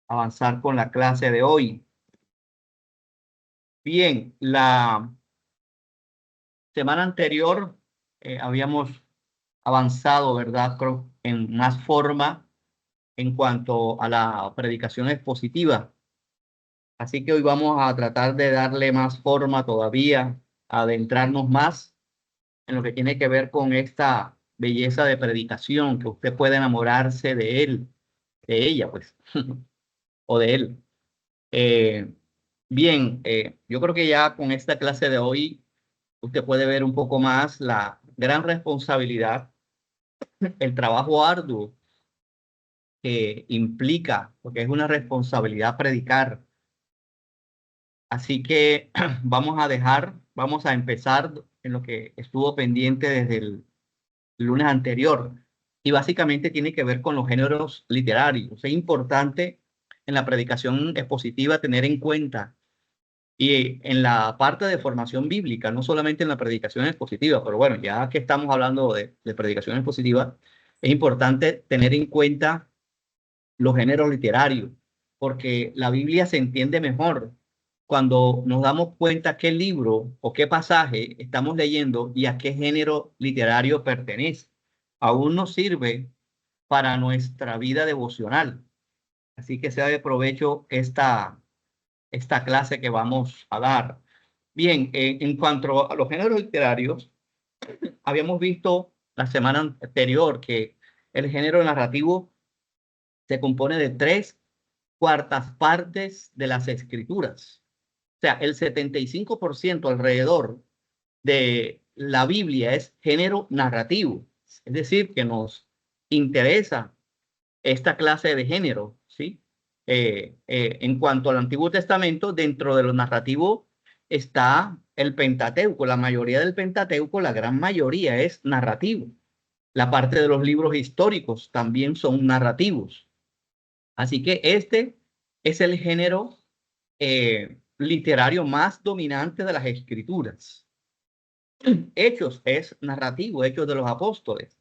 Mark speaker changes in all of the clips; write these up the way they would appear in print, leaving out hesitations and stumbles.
Speaker 1: avanzar con la clase de hoy. Bien, la semana anterior habíamos avanzado, ¿verdad? Creo, en más forma en cuanto a la predicación expositiva. Así que hoy vamos a tratar de darle más forma todavía, adentrarnos más en lo que tiene que ver con esta belleza de predicación, que usted puede enamorarse de él, de ella, pues, o de él. Eh, Bien, yo creo que ya con esta clase de hoy usted puede ver un poco más la gran responsabilidad, el trabajo arduo que implica, porque es una responsabilidad predicar. Así que vamos a empezar en lo que estuvo pendiente desde el lunes anterior. Y básicamente tiene que ver con los géneros literarios. Es importante en la predicación expositiva tener en cuenta y en la parte de formación bíblica, no solamente en la predicación expositiva, pero bueno, ya que estamos hablando de predicación expositiva, es importante tener en cuenta los géneros literarios, porque la Biblia se entiende mejor cuando nos damos cuenta qué libro o qué pasaje estamos leyendo y a qué género literario pertenece. Aún nos sirve para nuestra vida devocional. Así que sea de provecho esta clase que vamos a dar. Bien, en cuanto a los géneros literarios, habíamos visto la semana anterior que el género narrativo se compone de tres cuartas partes de las escrituras. O sea, el 75% alrededor de la Biblia es género narrativo. Es decir, que nos interesa esta clase de género, ¿sí? En cuanto al Antiguo Testamento, dentro de lo narrativo está el Pentateuco. La mayoría del Pentateuco, la gran mayoría es narrativo. La parte de los libros históricos también son narrativos. Así que este es el género literario más dominante de las escrituras. Hechos es narrativo, Hechos de los Apóstoles,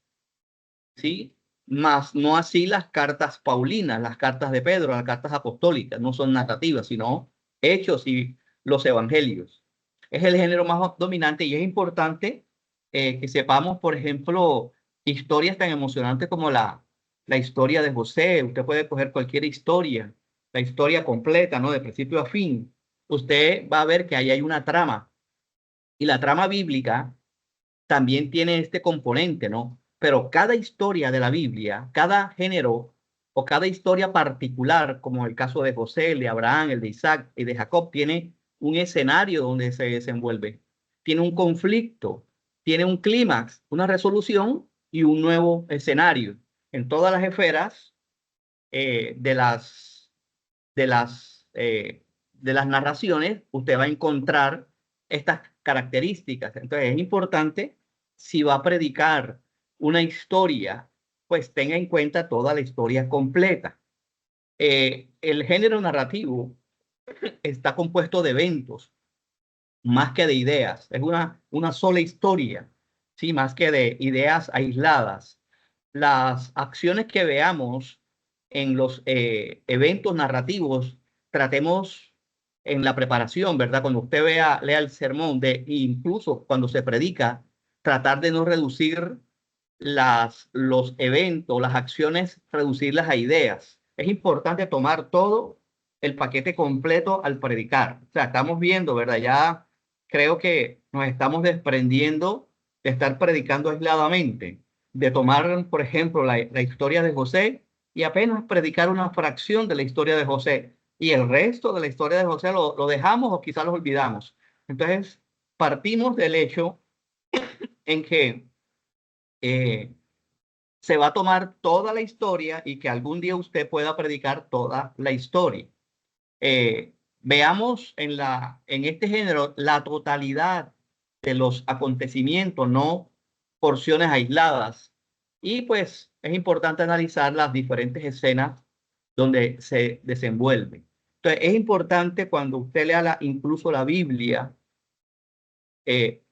Speaker 1: ¿sí? Más no así las cartas paulinas, las cartas de Pedro, las cartas apostólicas, no son narrativas, sino hechos y los evangelios. Es el género más dominante y es importante que sepamos, por ejemplo, historias tan emocionantes como la historia de José. Usted puede coger cualquier historia, la historia completa, ¿no? De principio a fin. Usted va a ver que ahí hay una trama y la trama bíblica también tiene este componente, ¿no? Pero cada historia de la Biblia, cada género o cada historia particular, como el caso de José, el de Abraham, el de Isaac y de Jacob, tiene un escenario donde se desenvuelve, tiene un conflicto, tiene un clímax, una resolución y un nuevo escenario. En todas las esferas de de las narraciones, usted va a encontrar estas características. Entonces, es importante, si va a predicar una historia, pues tenga en cuenta toda la historia completa. El género narrativo está compuesto de eventos, más que de ideas. Es una sola historia, ¿sí? Más que de ideas aisladas. Las acciones que veamos en los eventos narrativos, tratemos en la preparación, ¿verdad? Cuando usted lea el sermón, incluso cuando se predica, tratar de no reducir los eventos, las acciones, reducirlas a ideas. Es importante tomar todo el paquete completo al predicar. O sea, estamos viendo, ¿verdad? Ya creo que nos estamos desprendiendo de estar predicando aisladamente, de tomar, por ejemplo, la historia de José y apenas predicar una fracción de la historia de José y el resto de la historia de José lo dejamos o quizás lo olvidamos. Entonces, partimos del hecho en que eh, se va a tomar toda la historia y que algún día usted pueda predicar toda la historia. Veamos en este género la totalidad de los acontecimientos, no porciones aisladas. Y pues es importante analizar las diferentes escenas donde se desenvuelve. Entonces es importante cuando usted lea incluso la Biblia,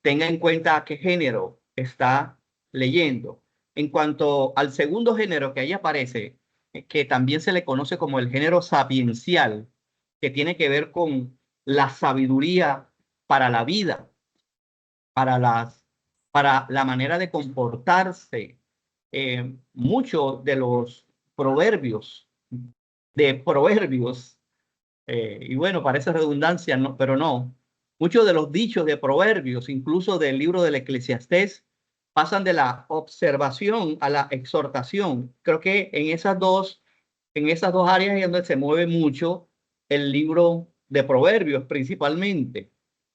Speaker 1: tenga en cuenta a qué género está leyendo. En cuanto al segundo género que ahí aparece, que también se le conoce como el género sapiencial, que tiene que ver con la sabiduría para la vida, para para la manera de comportarse. Muchos de los proverbios, y bueno, parece redundancia, no, pero no. Muchos de los dichos de proverbios, incluso del libro del Eclesiastés, pasan de la observación a la exhortación. Creo que en esas dos áreas es donde se mueve mucho el libro de proverbios, principalmente,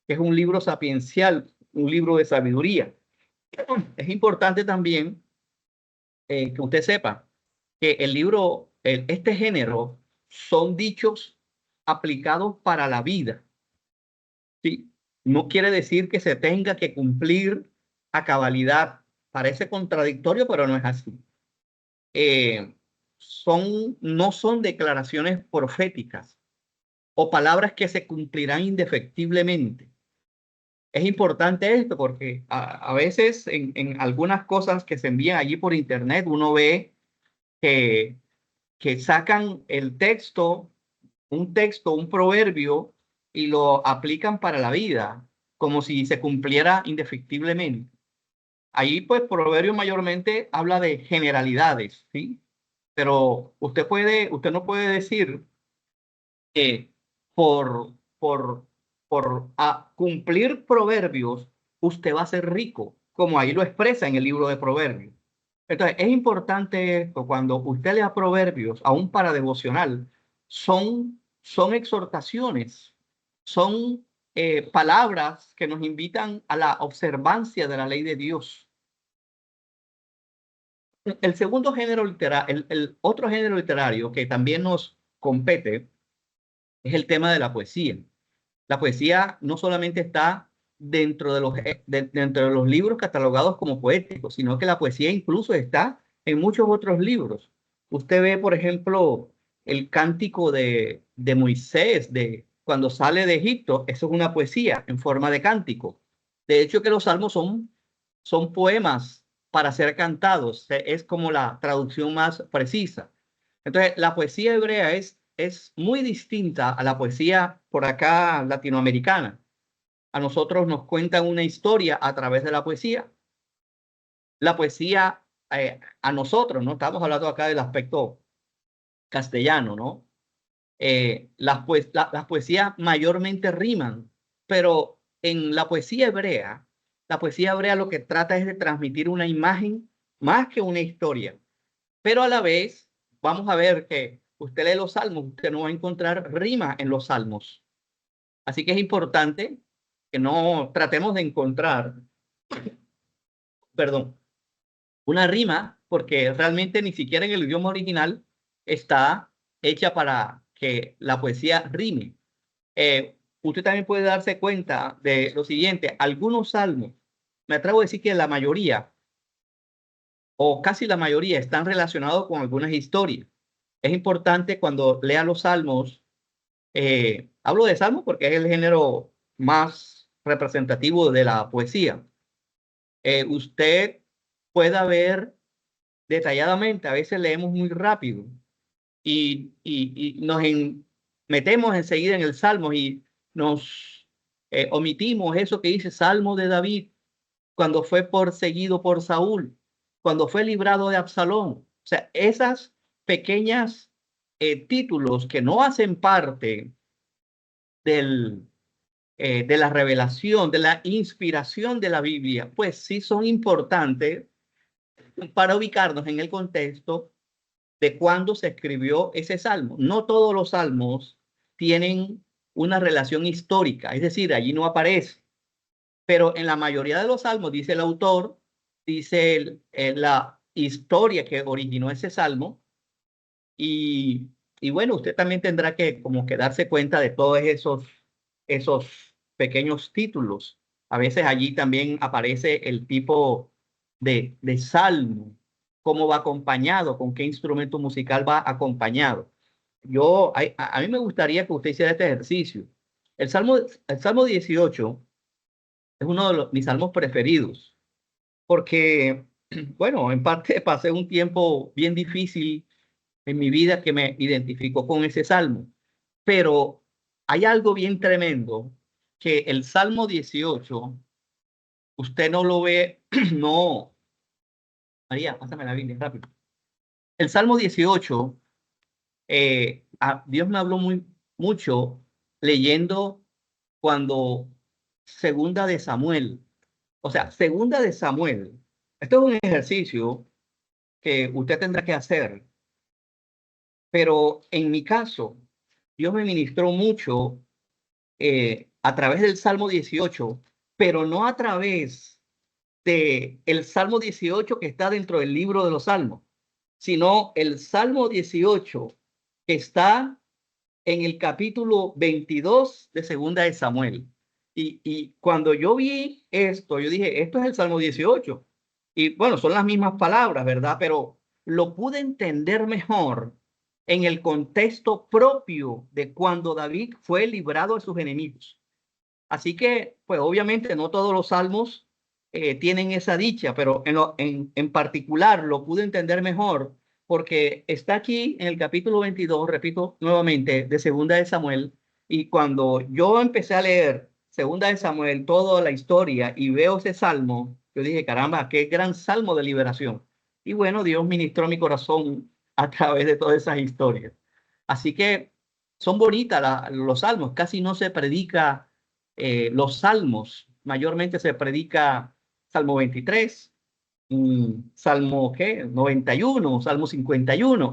Speaker 1: que es un libro sapiencial, un libro de sabiduría. Es importante también que usted sepa que este género son dichos aplicados para la vida. ¿Sí? No quiere decir que se tenga que cumplir a cabalidad. Parece contradictorio, pero no es así. No son declaraciones proféticas o palabras que se cumplirán indefectiblemente. Es importante esto porque a veces en algunas cosas que se envían allí por internet uno ve que, que sacan un texto, un proverbio, y lo aplican para la vida, como si se cumpliera indefectiblemente. Ahí, pues, proverbio mayormente habla de generalidades, ¿sí? Pero usted no puede decir que por, cumplir proverbios, usted va a ser rico, como ahí lo expresa en el libro de Proverbios. Entonces, es importante esto, cuando usted lea proverbios, aún para devocional, son exhortaciones, son palabras que nos invitan a la observancia de la ley de Dios. El segundo género literario, el otro género literario que también nos compete es el tema de la poesía. La poesía no solamente está dentro de los libros catalogados como poéticos, sino que la poesía incluso está en muchos otros libros. Usted ve, por ejemplo, el cántico de Moisés, de cuando sale de Egipto, eso es una poesía en forma de cántico. De hecho, que los salmos son poemas para ser cantados, es como la traducción más precisa. Entonces, la poesía hebrea es muy distinta a la poesía por acá latinoamericana. A nosotros nos cuentan una historia a través de la poesía. La poesía, a nosotros, ¿no? Estamos hablando acá del aspecto castellano, ¿no? Las poesías mayormente riman, pero en la poesía hebrea lo que trata es de transmitir una imagen más que una historia. Pero a la vez, vamos a ver que usted lee los salmos, usted no va a encontrar rima en los salmos. Así que es importante que no tratemos de encontrar, perdón, una rima, porque realmente ni siquiera en el idioma original está hecha para que la poesía rime. Usted también puede darse cuenta de lo siguiente, algunos salmos, me atrevo a decir que la mayoría, o casi la mayoría, están relacionados con algunas historias. Es importante cuando lea los salmos, hablo de salmos porque es el género más representativo de la poesía. Usted pueda ver detalladamente, a veces leemos muy rápido y metemos enseguida en el salmo y nos omitimos eso que dice Salmo de David cuando fue perseguido por Saúl, cuando fue librado de Absalón. O sea, esas pequeñas títulos que no hacen parte de la revelación, de la inspiración de la Biblia, pues sí son importantes para ubicarnos en el contexto de cuándo se escribió ese salmo. No todos los salmos tienen una relación histórica, es decir, allí no aparece, pero en la mayoría de los salmos dice el autor, dice la historia que originó ese salmo y, y bueno, usted también tendrá que como que darse cuenta de todos esos pequeños títulos. A veces allí también aparece el tipo de salmo, cómo va acompañado, con qué instrumento musical va acompañado. A mí me gustaría que usted hiciera este ejercicio. El Salmo 18 es uno de mis salmos preferidos, porque, bueno, en parte pasé un tiempo bien difícil en mi vida que me identificó con ese salmo. Pero hay algo bien tremendo, que el Salmo 18, usted no lo ve, no. María, pásame la Biblia rápido. El Salmo 18, Dios me habló mucho leyendo cuando Segunda de Samuel, o sea, Segunda de Samuel, esto es un ejercicio que usted tendrá que hacer, pero en mi caso, Dios me ministró mucho a través del Salmo 18, pero no a través de el Salmo 18 que está dentro del libro de los Salmos, sino el Salmo 18 que está en el capítulo 22 de Segunda de Samuel. Y cuando yo vi esto, yo dije, esto es el Salmo 18. Y bueno, son las mismas palabras, ¿verdad? Pero lo pude entender mejor en el contexto propio de cuando David fue librado de sus enemigos. Así que, pues obviamente no todos los salmos tienen esa dicha, pero en particular lo pude entender mejor porque está aquí en el capítulo 22, repito nuevamente, de Segunda de Samuel, y cuando yo empecé a leer Segunda de Samuel, toda la historia, y veo ese salmo, yo dije, caramba, qué gran salmo de liberación. Y bueno, Dios ministró mi corazón a través de todas esas historias. Así que son bonitas los salmos, casi no se predica los salmos, mayormente se predica Salmo 23, Salmo ¿qué? 91, Salmo 51.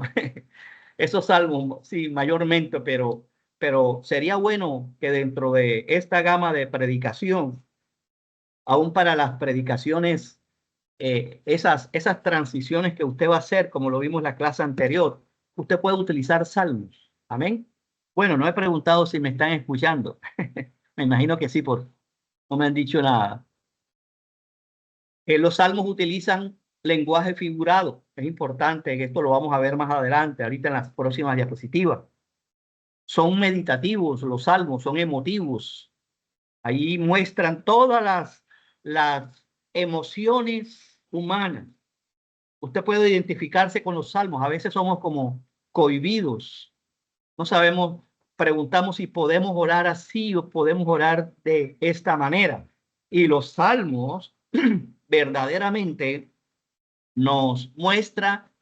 Speaker 1: Esos salmos, sí, mayormente, pero sería bueno que dentro de esta gama de predicación, aún para las predicaciones, esas transiciones que usted va a hacer, como lo vimos en la clase anterior, usted puede utilizar salmos. Amén. Bueno, no he preguntado si me están escuchando. Me imagino que sí, por no me han dicho nada. Los salmos utilizan lenguaje figurado. Es importante, que esto lo vamos a ver más adelante, ahorita en las próximas diapositivas. Son meditativos los salmos, son emotivos. Ahí muestran todas las emociones humanas. Usted puede identificarse con los salmos. A veces somos como cohibidos. No sabemos, preguntamos si podemos orar así o podemos orar de esta manera. Y los salmos verdaderamente nos muestra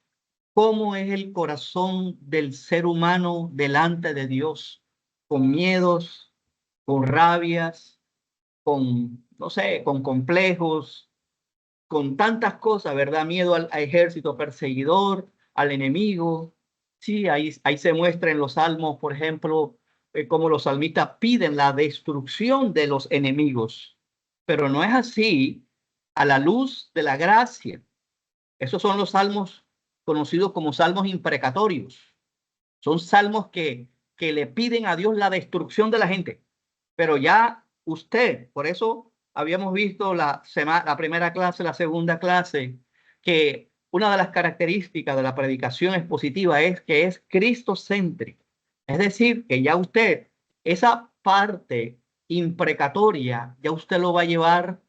Speaker 1: cómo es el corazón del ser humano delante de Dios, con miedos, con rabias, con, no sé, con complejos, con tantas cosas, ¿verdad? Miedo al ejército perseguidor, al enemigo. Sí, ahí se muestra en los salmos, por ejemplo, cómo los salmistas piden la destrucción de los enemigos. Pero no es así a la luz de la gracia. Esos son los salmos conocidos como salmos imprecatorios. Son salmos que le piden a Dios la destrucción de la gente. Pero ya usted, por eso habíamos visto la primera clase, la segunda clase, que una de las características de la predicación expositiva es que es cristocéntrica. Es decir, que ya usted, esa parte imprecatoria, ya usted lo va a llevar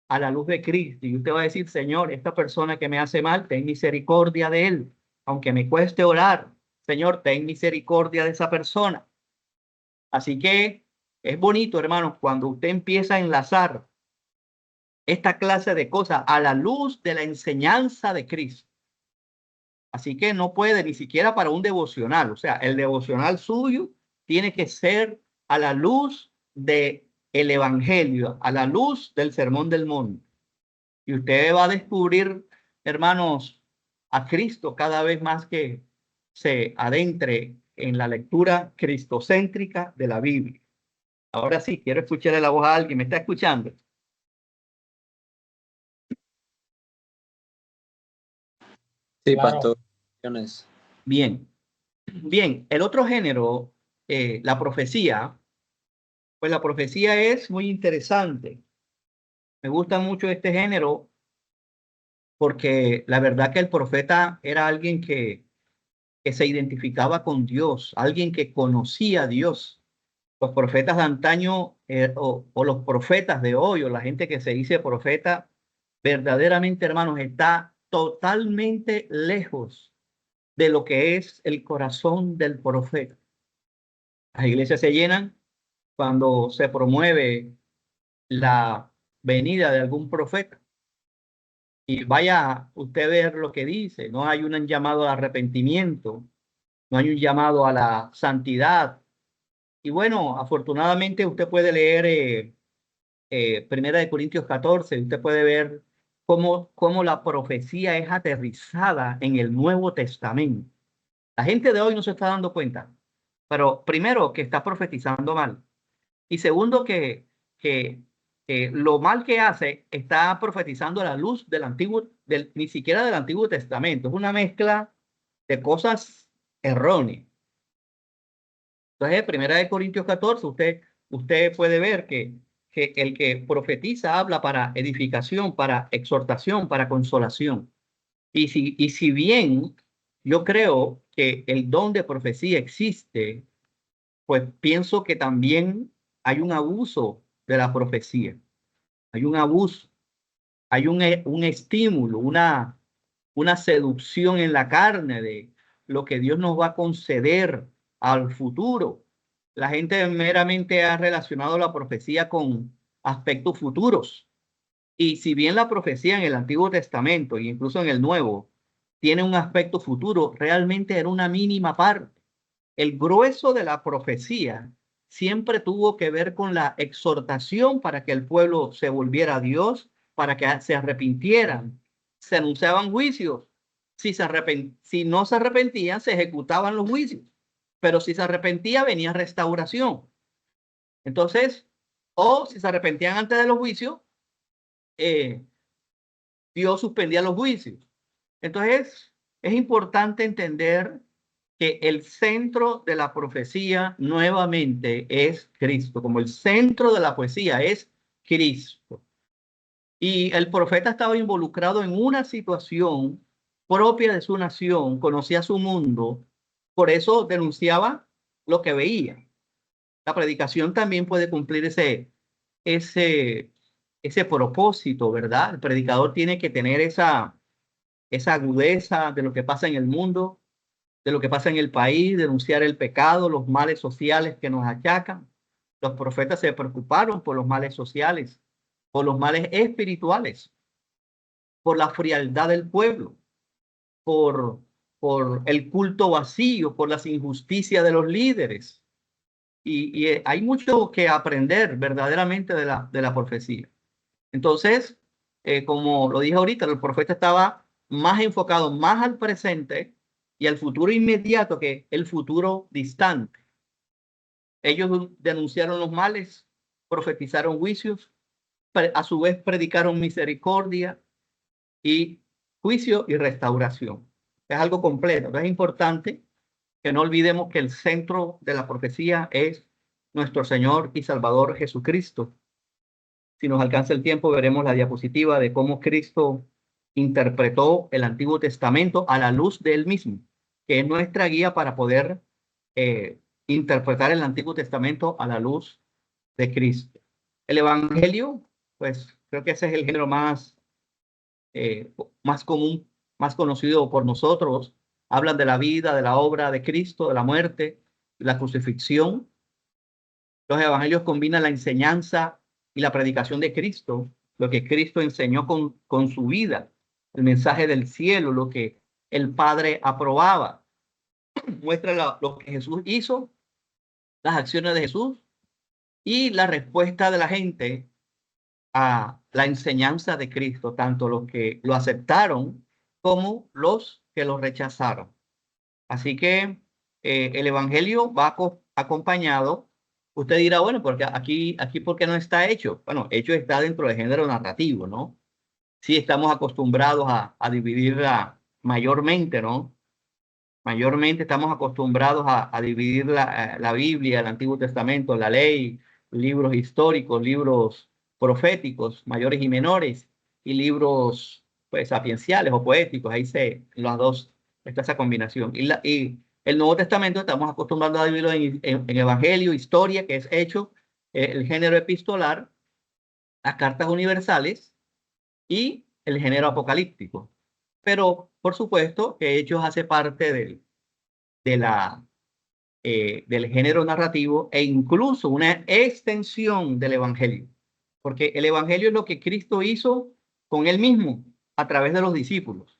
Speaker 1: a la luz de Cristo. Y usted va a decir, Señor, esta persona que me hace mal, ten misericordia de él. Aunque me cueste orar, Señor, ten misericordia de esa persona. Así que es bonito, hermanos, cuando usted empieza a enlazar esta clase de cosas a la luz de la enseñanza de Cristo. Así que no puede ni siquiera para un devocional. O sea, el devocional suyo tiene que ser a la luz del evangelio, a la luz del sermón del monte. Y usted va a descubrir, hermanos, a Cristo cada vez más que se adentre en la lectura cristocéntrica de la Biblia. Ahora sí, quiero escucharle la voz a alguien. ¿Me está escuchando?
Speaker 2: Sí,
Speaker 3: Claro.
Speaker 2: pastor.
Speaker 1: Bien. Bien, el otro género, la profecía, pues la profecía es muy interesante. Me gusta mucho este género porque la verdad que el profeta era alguien que se identificaba con Dios, alguien que conocía a Dios. Los profetas de antaño o los profetas de hoy o la gente que se dice profeta, verdaderamente, hermanos, está totalmente lejos de lo que es el corazón del profeta. Las iglesias se llenan cuando se promueve la venida de algún profeta. Y vaya usted a ver lo que dice. No hay un llamado al arrepentimiento, no hay un llamado a la santidad. Y bueno, afortunadamente usted puede leer Primera de Corintios 14, usted puede ver cómo la profecía es aterrizada en el Nuevo Testamento. La gente de hoy no se está dando cuenta, pero primero que está profetizando mal y segundo que, que lo mal que hace está profetizando a la luz del ni siquiera del Antiguo Testamento. Es una mezcla de cosas erróneas. Entonces, Primera de Corintios 14, usted puede ver que el que profetiza habla para edificación, para exhortación, para consolación. Y si bien yo creo que el don de profecía existe, pues pienso que también hay un abuso de la profecía. Hay un abuso, hay un estímulo, una seducción en la carne de lo que Dios nos va a conceder al futuro. La gente meramente ha relacionado la profecía con aspectos futuros. Y si bien la profecía en el Antiguo Testamento e incluso en el Nuevo tiene un aspecto futuro, realmente era una mínima parte. El grueso de la profecía siempre tuvo que ver con la exhortación para que el pueblo se volviera a Dios, para que se arrepintieran. Se anunciaban juicios. Si no se arrepentían, se ejecutaban los juicios. Pero si se arrepentía, venía restauración. Entonces, o si se arrepentían antes de los juicios, eh, Dios suspendía los juicios. Entonces, es importante entender que el centro de la profecía nuevamente es Cristo, como el centro de la poesía es Cristo. Y el profeta estaba involucrado en una situación propia de su nación, conocía su mundo, por eso denunciaba lo que veía. La predicación también puede cumplir ese, ese propósito, ¿verdad? El predicador tiene que tener esa agudeza de lo que pasa en el mundo, de lo que pasa en el país, denunciar el pecado, los males sociales que nos achacan. Los profetas se preocuparon por los males sociales, por los males espirituales, por la frialdad del pueblo, por, por el culto vacío, por las injusticias de los líderes. Y hay mucho que aprender verdaderamente de la profecía. Entonces, como lo dije ahorita, el profeta estaba más enfocado más al presente y al futuro inmediato que el futuro distante. Ellos denunciaron los males, profetizaron juicios, a su vez predicaron misericordia y juicio y restauración. Es algo completo. Es importante que no olvidemos que el centro de la profecía es nuestro Señor y Salvador Jesucristo. Si nos alcanza el tiempo, veremos la diapositiva de cómo Cristo interpretó el Antiguo Testamento a la luz de él mismo, que es nuestra guía para poder interpretar el Antiguo Testamento a la luz de Cristo. El Evangelio, pues creo que ese es el género más común, más conocido por nosotros. Hablan de la vida, de la obra de Cristo, de la muerte, de la crucifixión. Los evangelios combinan la enseñanza y la predicación de Cristo, lo que Cristo enseñó con su vida, el mensaje del cielo, lo que el Padre aprobaba. Muestra lo que Jesús hizo, las acciones de Jesús y la respuesta de la gente a la enseñanza de Cristo, tanto los que lo aceptaron como los que lo rechazaron. Así que el evangelio va acompañado. Usted dirá, bueno, porque aquí ¿por qué no está hecho? Bueno, hecho está dentro del género narrativo, ¿no? Sí estamos acostumbrados a dividirla mayormente, ¿no? Mayormente estamos acostumbrados a dividir la Biblia, el Antiguo Testamento, la ley, libros históricos, libros proféticos, mayores y menores, y libros pues sapienciales o poéticos. Ahí las dos, está esa combinación. Y el Nuevo Testamento estamos acostumbrados a dividirlo en Evangelio, historia, que es hecho, el género epistolar, las cartas universales y el género apocalíptico. Pero, por supuesto, que Hechos hace parte del género narrativo e incluso una extensión del Evangelio. Porque el Evangelio es lo que Cristo hizo con él mismo a través de los discípulos.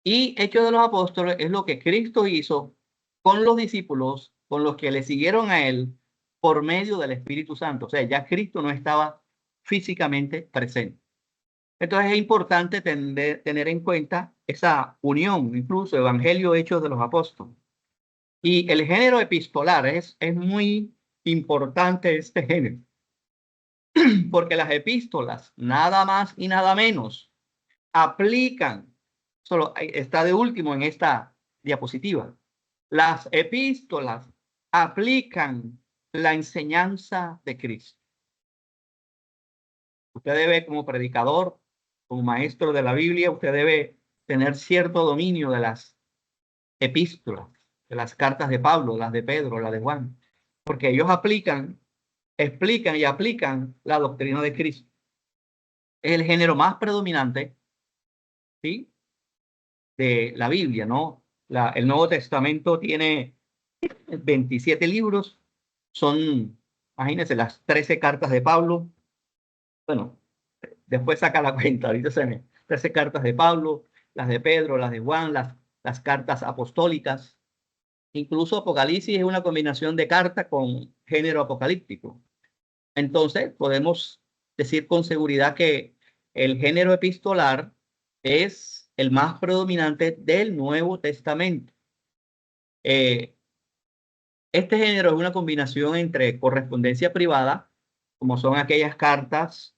Speaker 1: Y Hechos de los Apóstoles es lo que Cristo hizo con los discípulos, con los que le siguieron a él por medio del Espíritu Santo. O sea, ya Cristo no estaba físicamente presente. Entonces es importante tener en cuenta esa unión, incluso Evangelio, Hechos de los Apóstoles. Y el género epistolar es muy importante este género, porque las epístolas, nada más y nada menos, aplican, solo está de último en esta diapositiva, las epístolas aplican la enseñanza de Cristo. Usted debe, como predicador, como maestro de la Biblia, usted debe tener cierto dominio de las epístolas, de las cartas de Pablo, las de Pedro, las de Juan, porque ellos explican y aplican la doctrina de Cristo. Es el género más predominante, ¿sí?, de la Biblia, ¿no? El Nuevo Testamento tiene 27 libros, son, imagínense, las 13 cartas de Pablo. Bueno, después saca la cuenta, ahorita 13 cartas de Pablo, las de Pedro, las de Juan, las cartas apostólicas. Incluso Apocalipsis es una combinación de carta con género apocalíptico. Entonces, podemos decir con seguridad que el género epistolar es el más predominante del Nuevo Testamento. Este género es una combinación entre correspondencia privada, como son aquellas cartas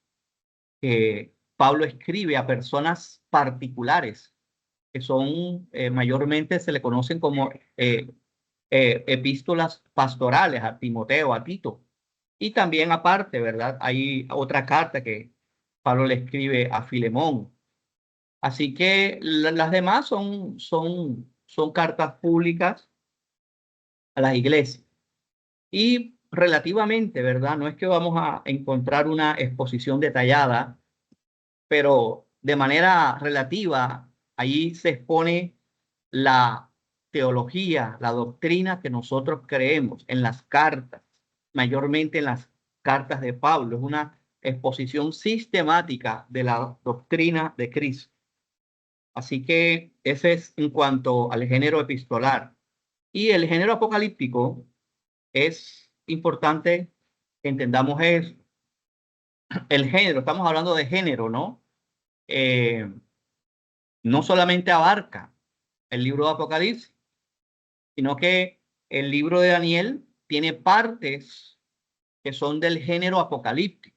Speaker 1: que Pablo escribe a personas particulares, que son mayormente se le conocen como epístolas pastorales a Timoteo, a Tito. Y también aparte, ¿verdad? Hay otra carta que Pablo le escribe a Filemón. Así que las demás son cartas públicas a las iglesias. Y relativamente, ¿verdad? No es que vamos a encontrar una exposición detallada, pero de manera relativa, ahí se expone la teología, la doctrina que nosotros creemos en las cartas, mayormente en las cartas de Pablo. Es una exposición sistemática de la doctrina de Cristo. Así que ese es en cuanto al género epistolar. Y el género apocalíptico es importante que entendamos eso. El género, estamos hablando de género, ¿no? No solamente abarca el libro de Apocalipsis, sino que el libro de Daniel tiene partes que son del género apocalíptico.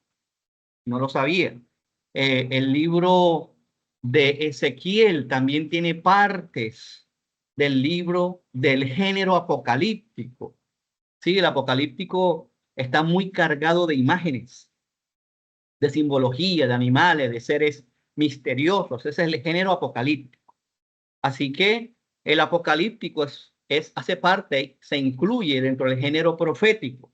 Speaker 1: No lo sabía. El libro de Ezequiel también tiene partes del libro del género apocalíptico. Sí, el apocalíptico está muy cargado de imágenes, de simbología, de animales, de seres misteriosos. Ese es el género apocalíptico. Así que el apocalíptico hace parte, se incluye dentro del género profético.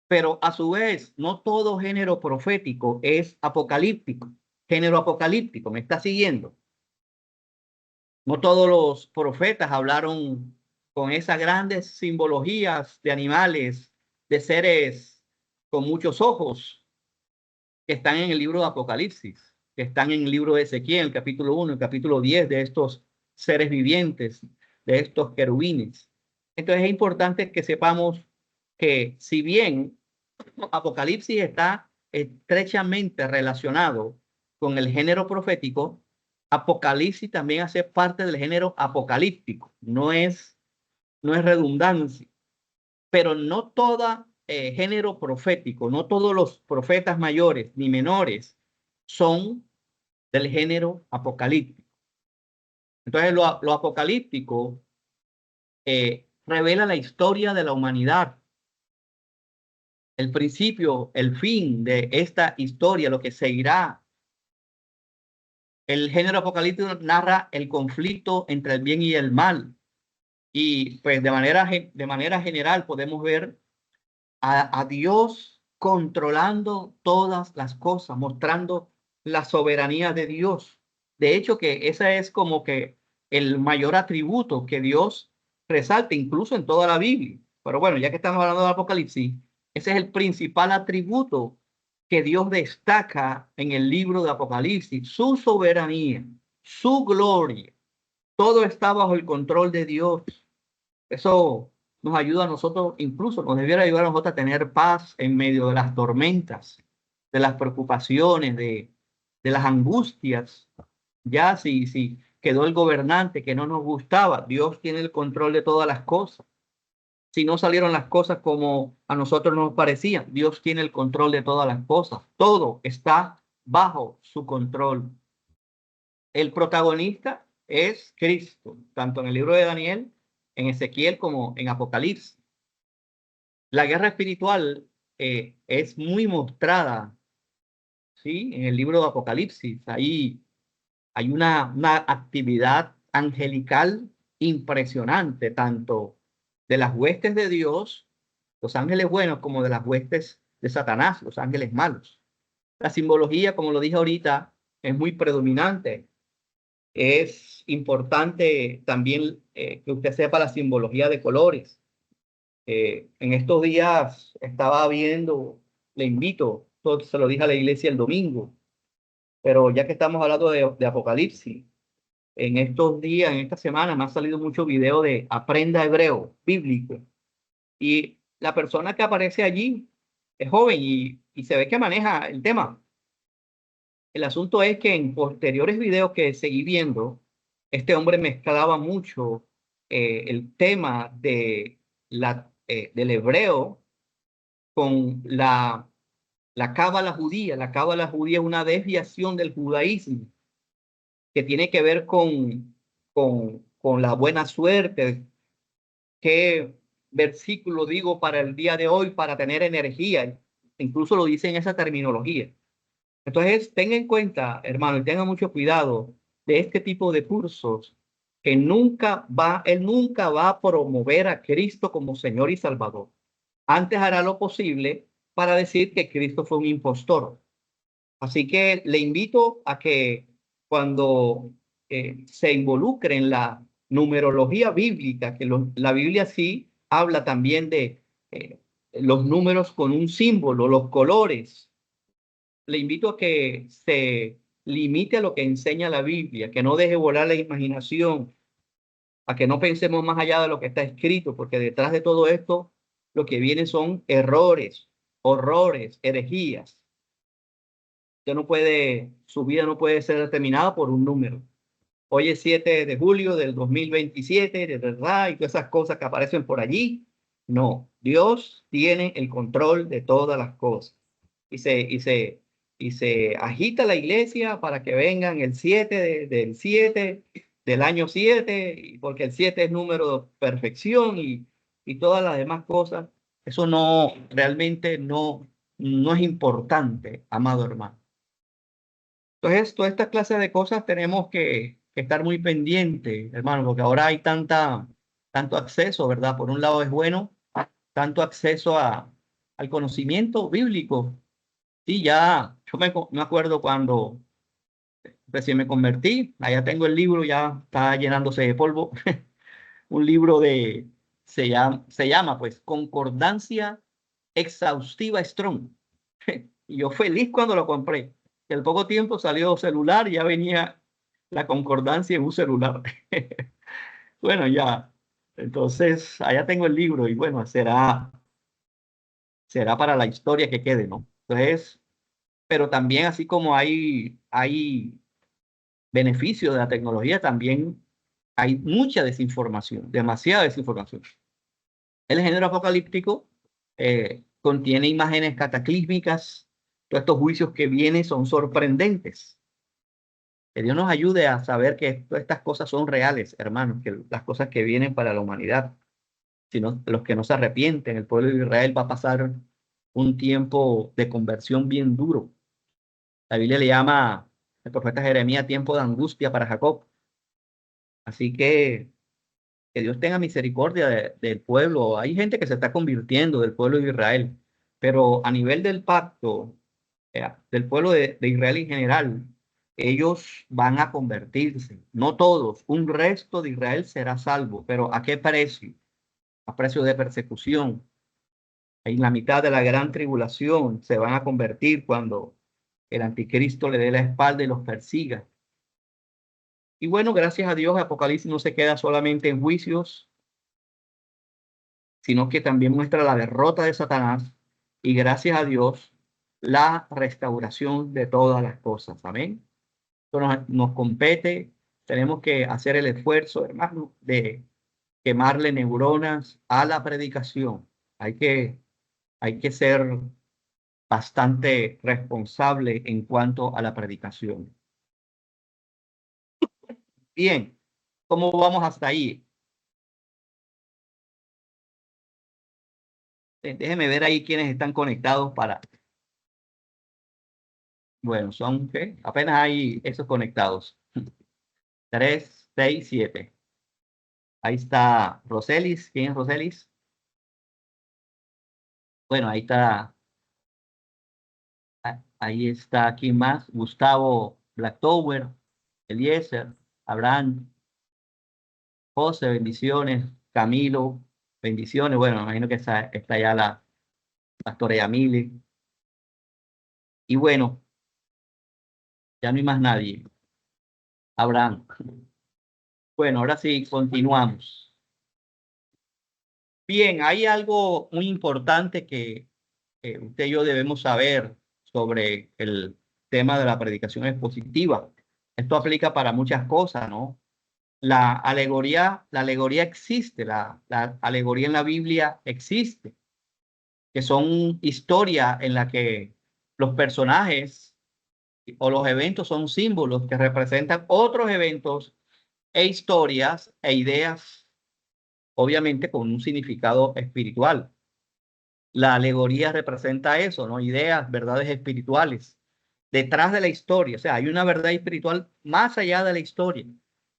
Speaker 1: Pero a su vez, no todo género profético es apocalíptico. Género apocalíptico, ¿me está siguiendo? No todos los profetas hablaron con esas grandes simbologías de animales, de seres con muchos ojos, que están en el libro de Apocalipsis, que están en el libro de Ezequiel, capítulo 1, capítulo 10, de estos seres vivientes, de estos querubines. Entonces es importante que sepamos que si bien Apocalipsis está estrechamente relacionado con el género profético, Apocalipsis también hace parte del género apocalíptico. No es redundancia, pero no todo género profético, no todos los profetas mayores ni menores son del género apocalíptico. Entonces lo apocalíptico revela la historia de la humanidad, el principio, el fin de esta historia, lo que seguirá. El género apocalíptico narra el conflicto entre el bien y el mal. Y pues de manera general podemos ver a Dios controlando todas las cosas, mostrando la soberanía de Dios. De hecho, que ese es como que el mayor atributo que Dios resalta incluso en toda la Biblia. Pero bueno, ya que estamos hablando del Apocalipsis, ese es el principal atributo que Dios destaca en el libro de Apocalipsis: su soberanía, su gloria. Todo está bajo el control de Dios. Eso nos ayuda a nosotros, incluso nos debiera ayudar a nosotros a tener paz en medio de las tormentas, de las preocupaciones, de las angustias. Ya si quedó el gobernante que no nos gustaba, Dios tiene el control de todas las cosas. Si no salieron las cosas como a nosotros nos parecían, Dios tiene el control de todas las cosas. Todo está bajo su control. El protagonista es Cristo, tanto en el libro de Daniel, en Ezequiel, como en Apocalipsis. La guerra espiritual es muy mostrada, ¿sí? En el libro de Apocalipsis. Ahí hay una actividad angelical impresionante, tanto de las huestes de Dios, los ángeles buenos, como de las huestes de Satanás, los ángeles malos. La simbología, como lo dije ahorita, es muy predominante. Es importante también que usted sepa la simbología de colores. En estos días estaba viendo, le invito, se lo dije a la iglesia el domingo, pero ya que estamos hablando de Apocalipsis, en estos días, en esta semana, me ha salido mucho video de aprenda hebreo bíblico. Y la persona que aparece allí es joven y se ve que maneja el tema. El asunto es que en posteriores videos que seguí viendo, este hombre mezclaba mucho el tema del hebreo con la cábala judía. La cábala judía es una desviación del judaísmo que tiene que ver con la buena suerte. ¿Qué versículo digo para el día de hoy para tener energía? Incluso lo dice en esa terminología. Entonces, tenga en cuenta, hermano, y tenga mucho cuidado de este tipo de cursos que él nunca va a promover a Cristo como Señor y Salvador. Antes hará lo posible para decir que Cristo fue un impostor. Así que le invito a que cuando se involucre en la numerología bíblica, que la Biblia sí habla también de los números con un símbolo, los colores. Le invito a que se limite a lo que enseña la Biblia, que no deje volar la imaginación, a que no pensemos más allá de lo que está escrito, porque detrás de todo esto lo que viene son errores, horrores, herejías. Su vida no puede ser determinada por un número. Hoy es 7 de julio del 2027, de verdad, y todas esas cosas que aparecen por allí. No, Dios tiene el control de todas las cosas. Y se agita la iglesia para que vengan el 7 del 7, del año 7, porque el 7 es número de perfección y todas las demás cosas. Eso no, realmente no es importante, amado hermano. Entonces, toda esta clase de cosas tenemos que estar muy pendientes, hermano, porque ahora hay tanto acceso, ¿verdad? Por un lado es bueno, tanto acceso al conocimiento bíblico. Sí, ya, yo me acuerdo cuando recién me convertí, allá tengo el libro, ya está llenándose de polvo, un libro se llama pues Concordancia Exhaustiva Strong. Y yo feliz cuando lo compré. Al poco tiempo salió celular y ya venía la concordancia en un celular. Bueno, ya. Entonces, allá tengo el libro y bueno, será para la historia que quede, ¿no? Entonces, pero también así como hay beneficios de la tecnología, también hay mucha desinformación, demasiada desinformación. El género apocalíptico contiene imágenes cataclísmicas. Todos estos juicios que vienen son sorprendentes. Que Dios nos ayude a saber que todas estas cosas son reales, hermanos, que las cosas que vienen para la humanidad. Sino los que no se arrepienten, el pueblo de Israel va a pasar un tiempo de conversión bien duro. La Biblia le llama, el profeta Jeremías, tiempo de angustia para Jacob. Así que Dios tenga misericordia del pueblo. Hay gente que se está convirtiendo del pueblo de Israel, pero a nivel del pacto, del pueblo de Israel en general, ellos van a convertirse, no todos, un resto de Israel será salvo, pero ¿a qué precio? A precio de persecución. En la mitad de la gran tribulación se van a convertir cuando el anticristo le dé la espalda y los persiga. Y bueno, gracias a Dios, Apocalipsis no se queda solamente en juicios, sino que también muestra la derrota de Satanás y gracias a Dios, la restauración de todas las cosas. Amén. Entonces nos compete, tenemos que hacer el esfuerzo, hermano, de quemarle neuronas a la predicación. Hay que ser bastante responsable en cuanto a la predicación. Bien, ¿cómo vamos hasta ahí? Déjeme ver ahí quiénes están conectados para... Bueno, son ¿qué? Apenas hay esos conectados. 3, 6, 7. Ahí está Roselis. ¿Quién es Roselis? Bueno, ahí está. Ahí está. ¿Quién más? Gustavo Blacktower, Eliezer, Abraham, José, bendiciones. Camilo, bendiciones. Bueno, me imagino que está ya la pastora Yamile. Y bueno, ya no hay más nadie. Abraham. Bueno, ahora sí, continuamos. Bien, hay algo muy importante que usted y yo debemos saber sobre el tema de la predicación expositiva. Esto aplica para muchas cosas, ¿no? La alegoría existe, la alegoría en la Biblia existe, que son historias en las que los personajes o los eventos son símbolos que representan otros eventos e historias e ideas, obviamente con un significado espiritual. La alegoría representa eso, ¿no? Ideas, verdades espirituales detrás de la historia. O sea, hay una verdad espiritual más allá de la historia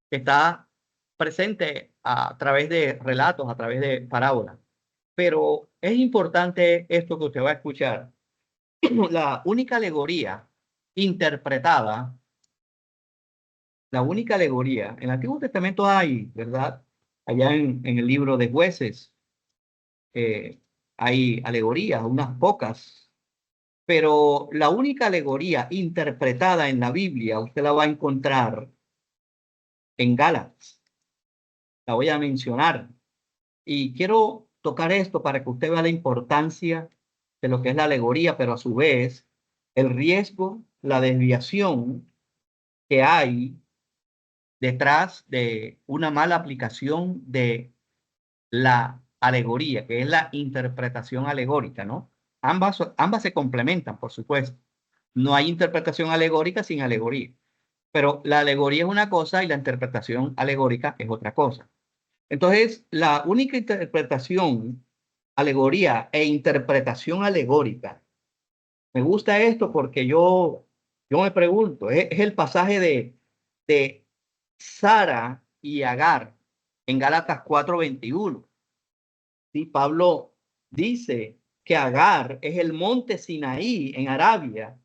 Speaker 1: que está presente a través de relatos, a través de parábolas. Pero es importante esto que usted va a escuchar. La única alegoría interpretada, la única alegoría, en el Antiguo Testamento hay, ¿verdad? Allá en el libro de Jueces hay alegorías, unas pocas, pero la única alegoría interpretada en la Biblia, usted la va a encontrar en Gálatas. La voy a mencionar. Y quiero tocar esto para que usted vea la importancia de lo que es la alegoría, pero a su vez el riesgo, la desviación que hay detrás de una mala aplicación de la alegoría, que es la interpretación alegórica, ¿no? Ambas se complementan, por supuesto. No hay interpretación alegórica sin alegoría, pero la alegoría es una cosa y la interpretación alegórica es otra cosa. Entonces, la única interpretación, alegoría e interpretación alegórica, me gusta esto porque yo me pregunto, es el pasaje de Sara y Agar en Gálatas 4:21. Sí, Pablo dice que Agar es el monte Sinaí en Arabia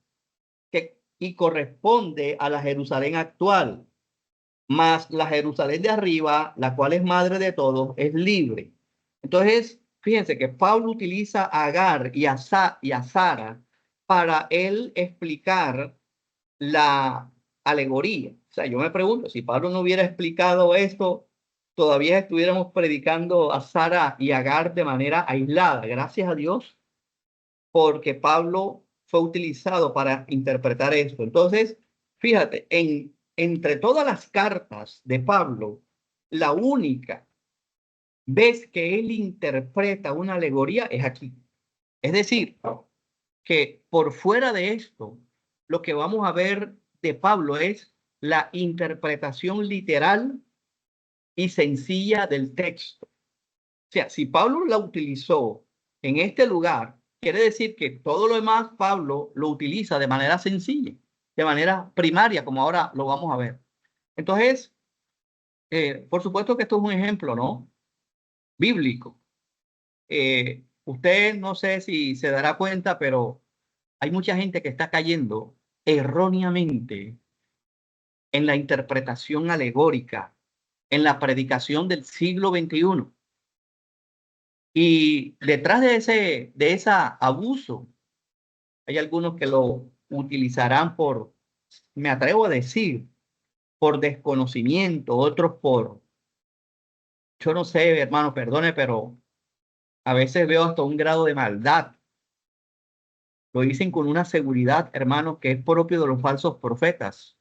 Speaker 1: y corresponde a la Jerusalén actual, más la Jerusalén de arriba, la cual es madre de todos, es libre. Entonces, fíjense que Pablo utiliza a Agar y a Sara para él explicar la alegoría. O sea, yo me pregunto, si Pablo no hubiera explicado esto, todavía estuviéramos predicando a Sara y Agar de manera aislada. Gracias a Dios, porque Pablo fue utilizado para interpretar esto. Entonces, fíjate, entre todas las cartas de Pablo, la única vez que él interpreta una alegoría es aquí. Es decir, que por fuera de esto, lo que vamos a ver de Pablo es la interpretación literal y sencilla del texto. O sea, si Pablo la utilizó en este lugar, quiere decir que todo lo demás Pablo lo utiliza de manera sencilla, de manera primaria, como ahora lo vamos a ver. Entonces, por supuesto que esto es un ejemplo, ¿no? Bíblico. Usted no sé si se dará cuenta, pero hay mucha gente que está cayendo erróneamente en la interpretación alegórica, en la predicación del siglo XXI. Y detrás de ese abuso, hay algunos que lo utilizarán por, me atrevo a decir, por desconocimiento, otros por, yo no sé, hermano, perdone, pero a veces veo hasta un grado de maldad. Lo dicen con una seguridad, hermano, que es propio de los falsos profetas.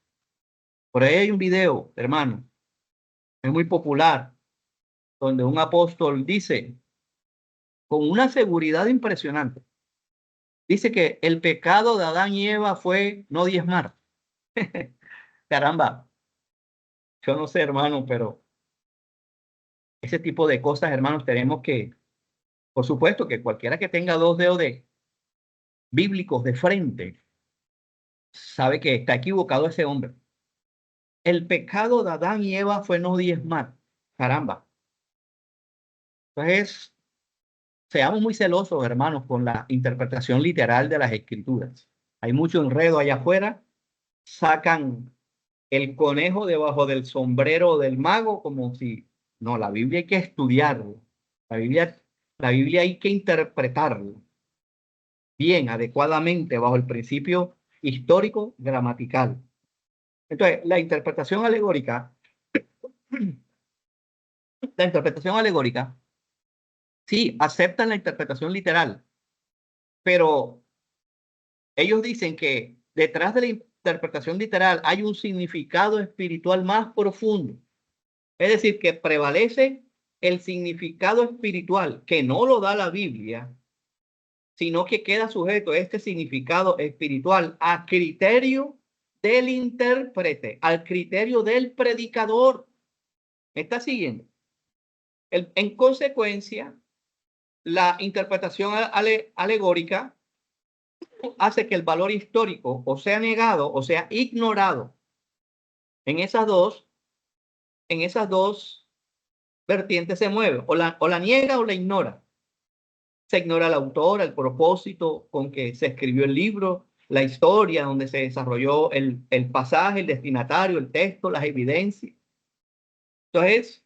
Speaker 1: Por ahí hay un video, hermano, es muy popular, donde un apóstol dice, con una seguridad impresionante, dice que el pecado de Adán y Eva fue no diezmar. Caramba, yo no sé, hermano, pero ese tipo de cosas, hermanos, tenemos que, por supuesto, que cualquiera que tenga dos dedos bíblicos de frente, sabe que está equivocado ese hombre. El pecado de Adán y Eva fue no diezmar. Caramba. Entonces, seamos muy celosos, hermanos, con la interpretación literal de las escrituras. Hay mucho enredo allá afuera. Sacan el conejo debajo del sombrero del mago como si, no, la Biblia hay que estudiarlo. La Biblia, la Biblia hay que interpretarlo bien, adecuadamente, bajo el principio histórico gramatical. Entonces, la interpretación alegórica, sí, aceptan la interpretación literal, pero ellos dicen que detrás de la interpretación literal hay un significado espiritual más profundo. Es decir, que prevalece el significado espiritual, que no lo da la Biblia, sino que queda sujeto a este significado espiritual a criterio del intérprete, al criterio del predicador. ¿Me está siguiendo? En consecuencia, la interpretación alegórica hace que el valor histórico o sea negado o sea ignorado en esas dos vertientes se mueve, o la niega o la ignora. Se ignora el autor, el propósito con que se escribió el libro, la historia donde se desarrolló el pasaje, el destinatario, el texto, las evidencias. Entonces,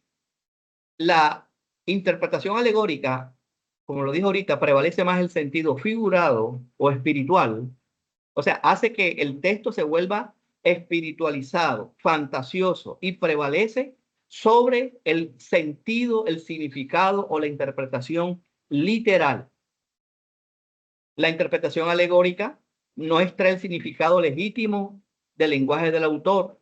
Speaker 1: la interpretación alegórica, como lo dijo ahorita, prevalece más el sentido figurado o espiritual. O sea, hace que el texto se vuelva espiritualizado, fantasioso y prevalece sobre el sentido, el significado o la interpretación literal. La interpretación alegórica no extrae el significado legítimo del lenguaje del autor.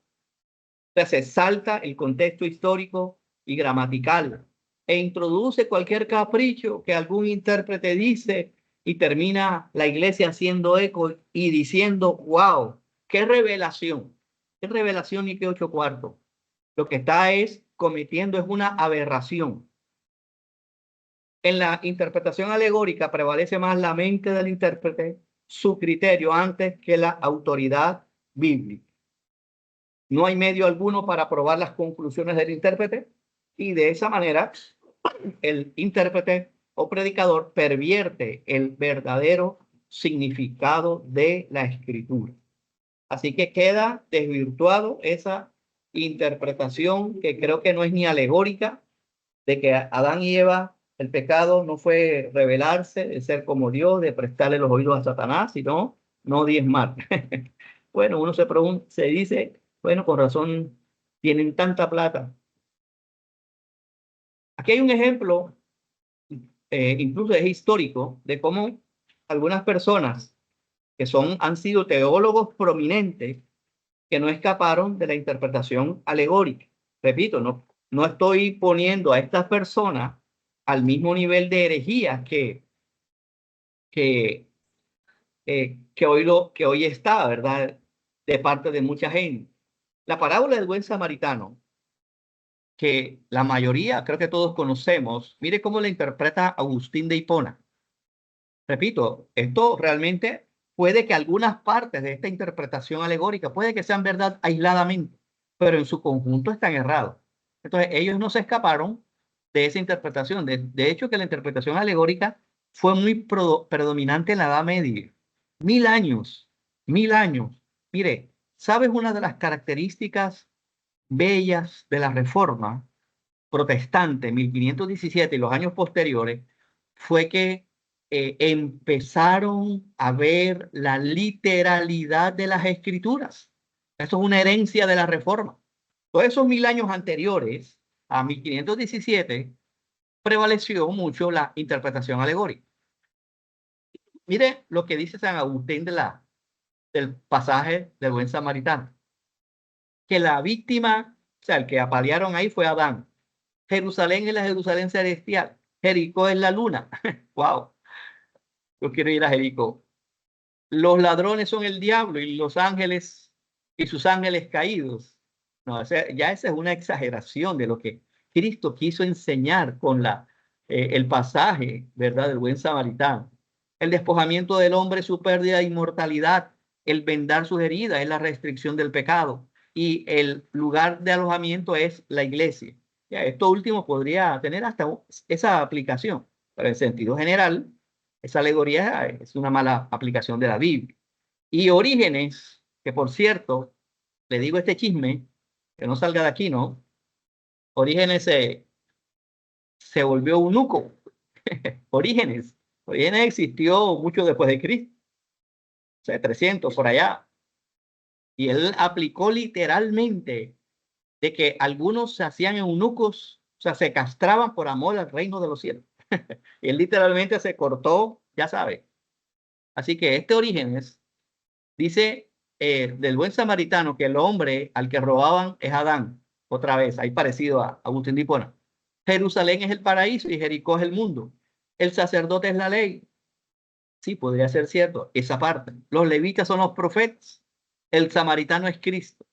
Speaker 1: O sea, se salta el contexto histórico y gramatical e introduce cualquier capricho que algún intérprete dice y termina la iglesia haciendo eco y diciendo, wow, qué revelación ni qué 8 cuartos. Lo que está es cometiendo es una aberración. En la interpretación alegórica prevalece más la mente del intérprete, su criterio antes que la autoridad bíblica. No hay medio alguno para probar las conclusiones del intérprete y de esa manera el intérprete o predicador pervierte el verdadero significado de la escritura. Así que queda desvirtuado esa interpretación que creo que no es ni alegórica, de que Adán y Eva, el pecado no fue rebelarse, de ser como Dios, de prestarle los oídos a Satanás, sino no diezmar. Bueno, uno se pregunta, se dice, bueno, con razón tienen tanta plata. Aquí hay un ejemplo, incluso es histórico, de cómo algunas personas que han sido teólogos prominentes que no escaparon de la interpretación alegórica. Repito, no estoy poniendo a estas personas al mismo nivel de herejía que, que hoy está, ¿verdad? De parte de mucha gente. La parábola del buen samaritano, que la mayoría, creo que todos conocemos, mire cómo la interpreta Agustín de Hipona. Repito, esto realmente puede que algunas partes de esta interpretación alegórica, puede que sean verdad aisladamente, pero en su conjunto están errados. Entonces, ellos no se escaparon de esa interpretación. De hecho, que la interpretación alegórica fue muy predominante en la Edad Media. 1000 años, 1000 años. Mire, ¿Sabes una de las características bellas de la Reforma protestante, 1517 y los años posteriores, fue que empezaron a ver la literalidad de las escrituras? Eso es una herencia de la Reforma. Todos esos 1000 años anteriores a 1517 prevaleció mucho la interpretación alegórica. Mire lo que dice San Agustín del pasaje del buen samaritano, que la víctima, o sea, el que apalearon ahí fue Adán. Jerusalén es la Jerusalén celestial. Jericó es la luna. Wow, yo quiero ir a Jericó. Los ladrones son el diablo y los ángeles y sus ángeles caídos. No, o sea, ya esa es una exageración de lo que Cristo quiso enseñar con el pasaje, ¿verdad?, del buen samaritano. El despojamiento del hombre, su pérdida de inmortalidad, el vendar sus heridas es la restricción del pecado y el lugar de alojamiento es la iglesia. Ya, esto último podría tener hasta esa aplicación, pero en sentido general, esa alegoría es una mala aplicación de la Biblia. Y Orígenes, que por cierto, le digo este chisme, que no salga de aquí, ¿no? Orígenes se volvió eunuco. Orígenes. Orígenes existió mucho después de Cristo, o sea, 300 por allá. Y él aplicó literalmente de que algunos se hacían eunucos, o sea, se castraban por amor al reino de los cielos. Y él literalmente se cortó, ya sabe. Así que este Orígenes dice del buen samaritano que el hombre al que robaban es Adán. Otra vez, ahí parecido a Agustín de Hipona. Jerusalén es el paraíso y Jericó es el mundo. El sacerdote es la ley. Sí, podría ser cierto, esa parte. Los levitas son los profetas. El samaritano es Cristo.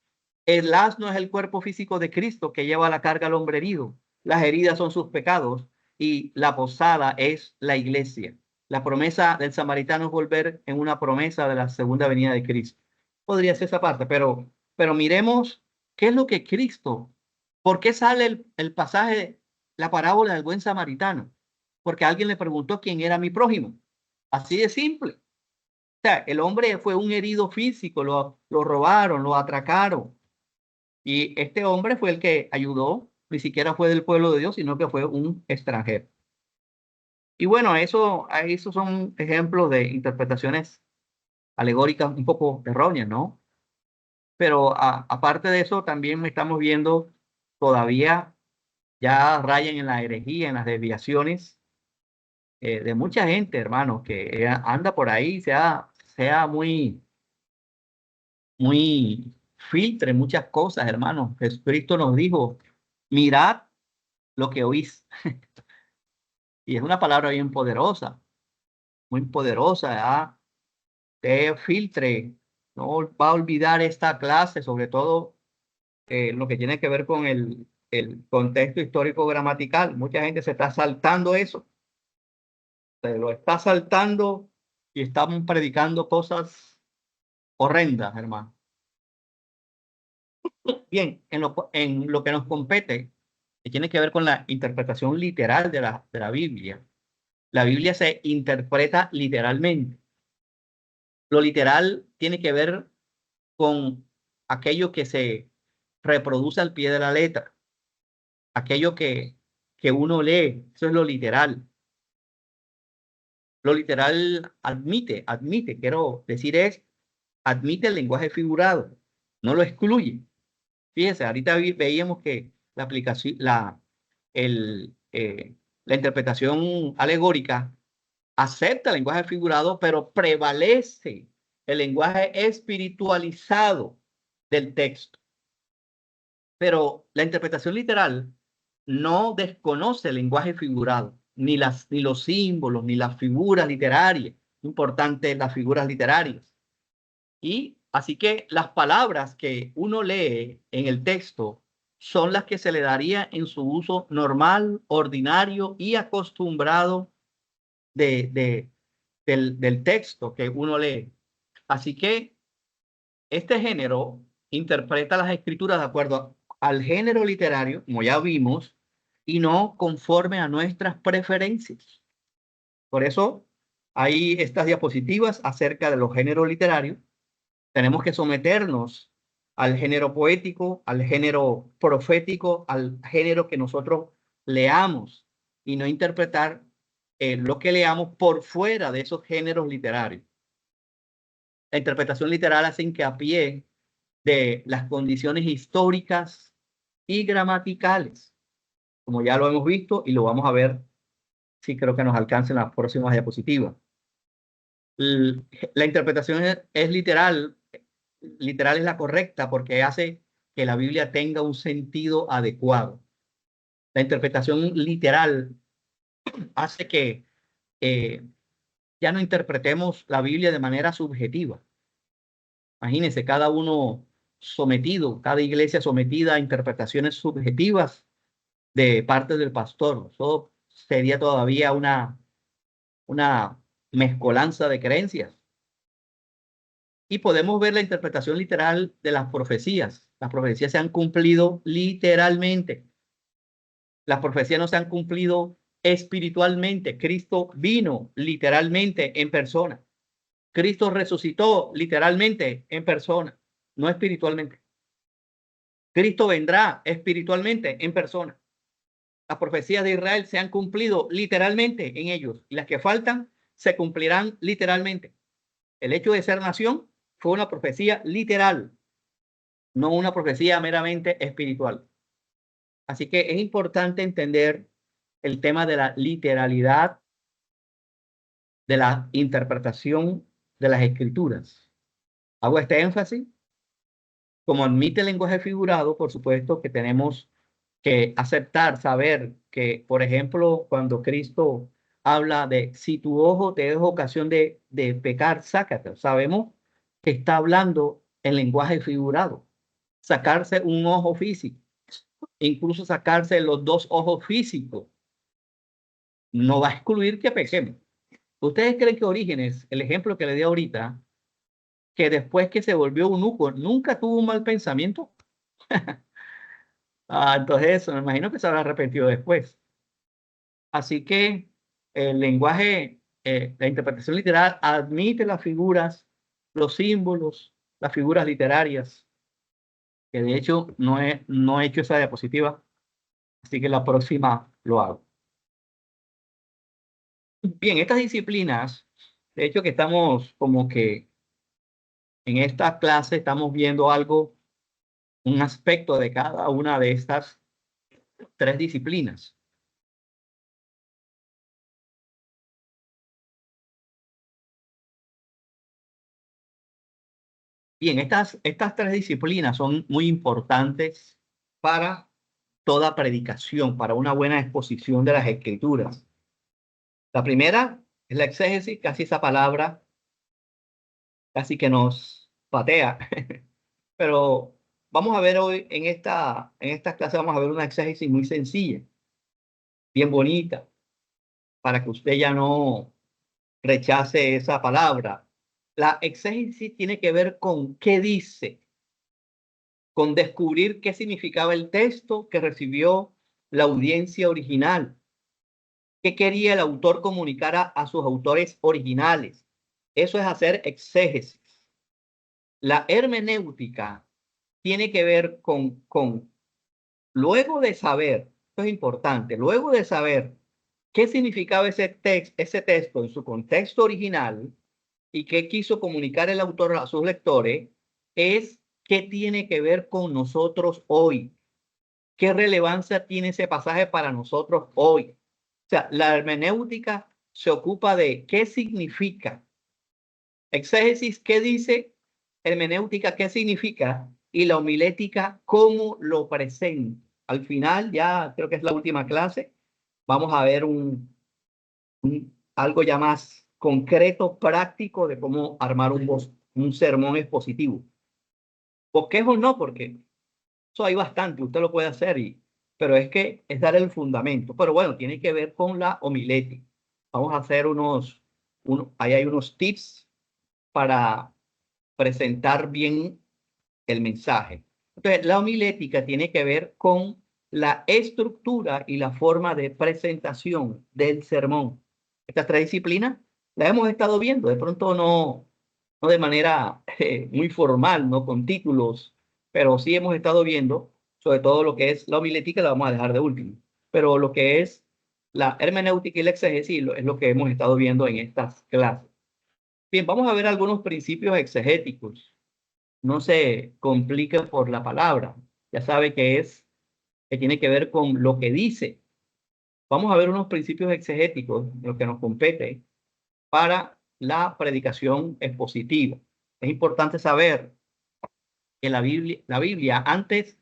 Speaker 1: El asno es el cuerpo físico de Cristo que lleva la carga al hombre herido. Las heridas son sus pecados y la posada es la iglesia. La promesa del samaritano es volver en una promesa de la segunda venida de Cristo. Podría ser esa parte, pero miremos qué es lo que Cristo, ¿por qué sale el pasaje, la parábola del buen samaritano? Porque alguien le preguntó quién era mi prójimo. Así de simple. O sea, el hombre fue un herido físico, lo robaron, lo atracaron. Y este hombre fue el que ayudó, ni siquiera fue del pueblo de Dios, sino que fue un extranjero. Y bueno, esos son ejemplos de interpretaciones alegóricas un poco erróneas, ¿no? Pero aparte de eso, también estamos viendo todavía ya rayan en la herejía, en las desviaciones de mucha gente, hermano, que anda por ahí, sea muy filtre muchas cosas, hermano. Jesucristo nos dijo, mirad lo que oís. Y es una palabra bien poderosa, muy poderosa, ¿ah? Usted filtre, no va a olvidar esta clase, sobre todo lo que tiene que ver con el contexto histórico gramatical. Mucha gente se está saltando eso, se lo está saltando y están predicando cosas horrendas, hermano. Bien, en lo que nos compete, que tiene que ver con la interpretación literal de la Biblia. La Biblia se interpreta literalmente. Lo literal tiene que ver con aquello que se reproduce al pie de la letra, aquello que uno lee, eso es lo literal. Lo literal admite, quiero decir admite el lenguaje figurado, no lo excluye. Fíjese, ahorita veíamos que la aplicación, la interpretación alegórica acepta el lenguaje figurado, pero prevalece el lenguaje espiritualizado del texto. Pero la interpretación literal no desconoce el lenguaje figurado, ni los símbolos, ni las figuras literarias. Importante las figuras literarias. Y así que las palabras que uno lee en el texto son las que se le daría en su uso normal, ordinario y acostumbrado del texto que uno lee. Así que este género interpreta las escrituras de acuerdo al género literario, como ya vimos, y no conforme a nuestras preferencias. Por eso hay estas diapositivas acerca de los géneros literarios. Tenemos que someternos al género poético, al género profético, al género que nosotros leamos y no interpretar lo que leamos por fuera de esos géneros literarios. La interpretación literal hace hincapié de las condiciones históricas y gramaticales, como ya lo hemos visto y lo vamos a ver si creo que nos alcance en las próximas diapositivas. La interpretación es literal, literal es la correcta porque hace que la Biblia tenga un sentido adecuado. La interpretación literal hace que ya no interpretemos la Biblia de manera subjetiva. Imagínense, cada uno sometido, cada iglesia sometida a interpretaciones subjetivas de parte del pastor. Eso sería todavía una mezcolanza de creencias. Y podemos ver la interpretación literal de las profecías. Las profecías se han cumplido literalmente. Las profecías no se han cumplido espiritualmente. Cristo vino literalmente en persona. Cristo resucitó literalmente en persona, no espiritualmente. Cristo vendrá espiritualmente en persona. Las profecías de Israel se han cumplido literalmente en ellos y las que faltan se cumplirán literalmente. El hecho de ser nación fue una profecía literal, no una profecía meramente espiritual. Así que es importante entender el tema de la literalidad, de la interpretación de las escrituras. Hago este énfasis. Como admite el lenguaje figurado, por supuesto que tenemos que aceptar, saber que, por ejemplo, cuando Cristo habla de si tu ojo te es ocasión de pecar, sácate. Sabemos que está hablando en lenguaje figurado. Sacarse un ojo físico, incluso sacarse los dos ojos físicos, no va a excluir que pequemos. ¿Ustedes creen que Orígenes, el ejemplo que le di ahorita, que después que se volvió eunuco, nunca tuvo un mal pensamiento? Entonces eso, me imagino que se habrá arrepentido después. Así que el lenguaje, la interpretación literal admite las figuras, los símbolos, las figuras literarias, que de hecho no he hecho esa diapositiva, así que la próxima lo hago. Bien, estas disciplinas, de hecho que estamos como que en esta clase estamos viendo algo, un aspecto de cada una de estas tres disciplinas. Bien, estas tres disciplinas son muy importantes para toda predicación, para una buena exposición de las escrituras. La primera es la exégesis, casi esa palabra casi que nos patea, pero vamos a ver hoy en esta clase vamos a ver una exégesis muy sencilla, bien bonita, para que usted ya no rechace esa palabra. La exégesis tiene que ver con qué dice, con descubrir qué significaba el texto que recibió la audiencia original, qué quería el autor comunicar a sus autores originales. Eso es hacer exégesis. La hermenéutica tiene que ver con luego de saber, esto es importante, luego de saber qué significaba ese texto en su contexto original y qué quiso comunicar el autor a sus lectores, es qué tiene que ver con nosotros hoy. ¿Qué relevancia tiene ese pasaje para nosotros hoy? O sea, la hermenéutica se ocupa de qué significa. Exégesis, ¿qué dice? Hermenéutica, ¿qué significa? Y la homilética, ¿cómo lo presenta? Al final, ya creo que es la última clase, vamos a ver algo ya más concreto, práctico de cómo armar un sermón expositivo. Bosquejos no, porque eso hay bastante, usted lo puede hacer, pero es que es dar el fundamento. Pero bueno, tiene que ver con la homilética. Vamos a hacer ahí hay unos tips para presentar bien el mensaje. Entonces, la homilética tiene que ver con la estructura y la forma de presentación del sermón. Estas tres disciplinas las hemos estado viendo, de pronto no de manera muy formal, no con títulos pero sí hemos estado viendo, sobre todo lo que es la homilética, la vamos a dejar de último, pero lo que es la hermenéutica y la exégesis es lo que hemos estado viendo en estas clases. Bien, vamos a ver algunos principios exegéticos. No se complique por la palabra. Ya sabe que tiene que ver con lo que dice. Vamos a ver unos principios exegéticos, lo que nos compete para la predicación expositiva. Es importante saber que la Biblia antes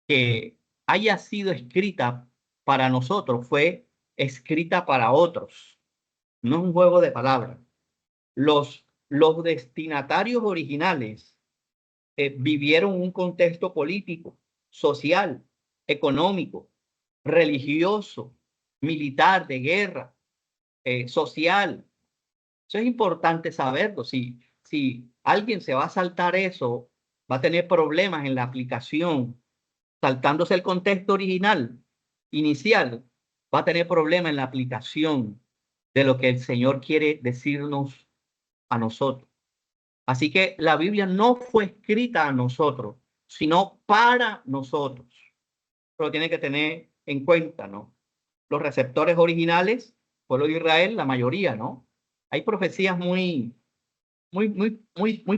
Speaker 1: que haya sido escrita para nosotros, fue escrita para otros. No es un juego de palabras. Los destinatarios originales vivieron un contexto político, social, económico, religioso, militar, de guerra, social. Eso es importante saberlo. Si alguien se va a saltar eso, va a tener problemas en la aplicación, saltándose el contexto original, inicial, va a tener problemas en la aplicación de lo que el Señor quiere decirnos a nosotros. Así que la Biblia no fue escrita a nosotros, sino para nosotros. Pero tiene que tener en cuenta, ¿no? Los receptores originales, pueblo de Israel, la mayoría, ¿no? Hay profecías muy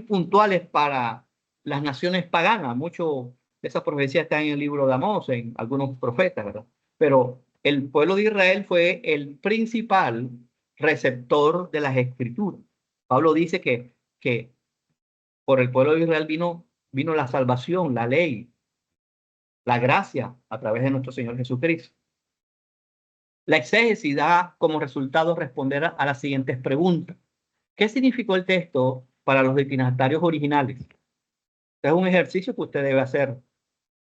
Speaker 1: puntuales para las naciones paganas. Mucho de esas profecías están en el libro de Amós, en algunos profetas, ¿verdad? Pero el pueblo de Israel fue el principal receptor de las escrituras. Pablo dice que por el pueblo de Israel vino la salvación, la ley, la gracia a través de nuestro Señor Jesucristo. La exégesis da como resultado responder a las siguientes preguntas. ¿Qué significó el texto para los destinatarios originales? Es un ejercicio que usted debe hacer,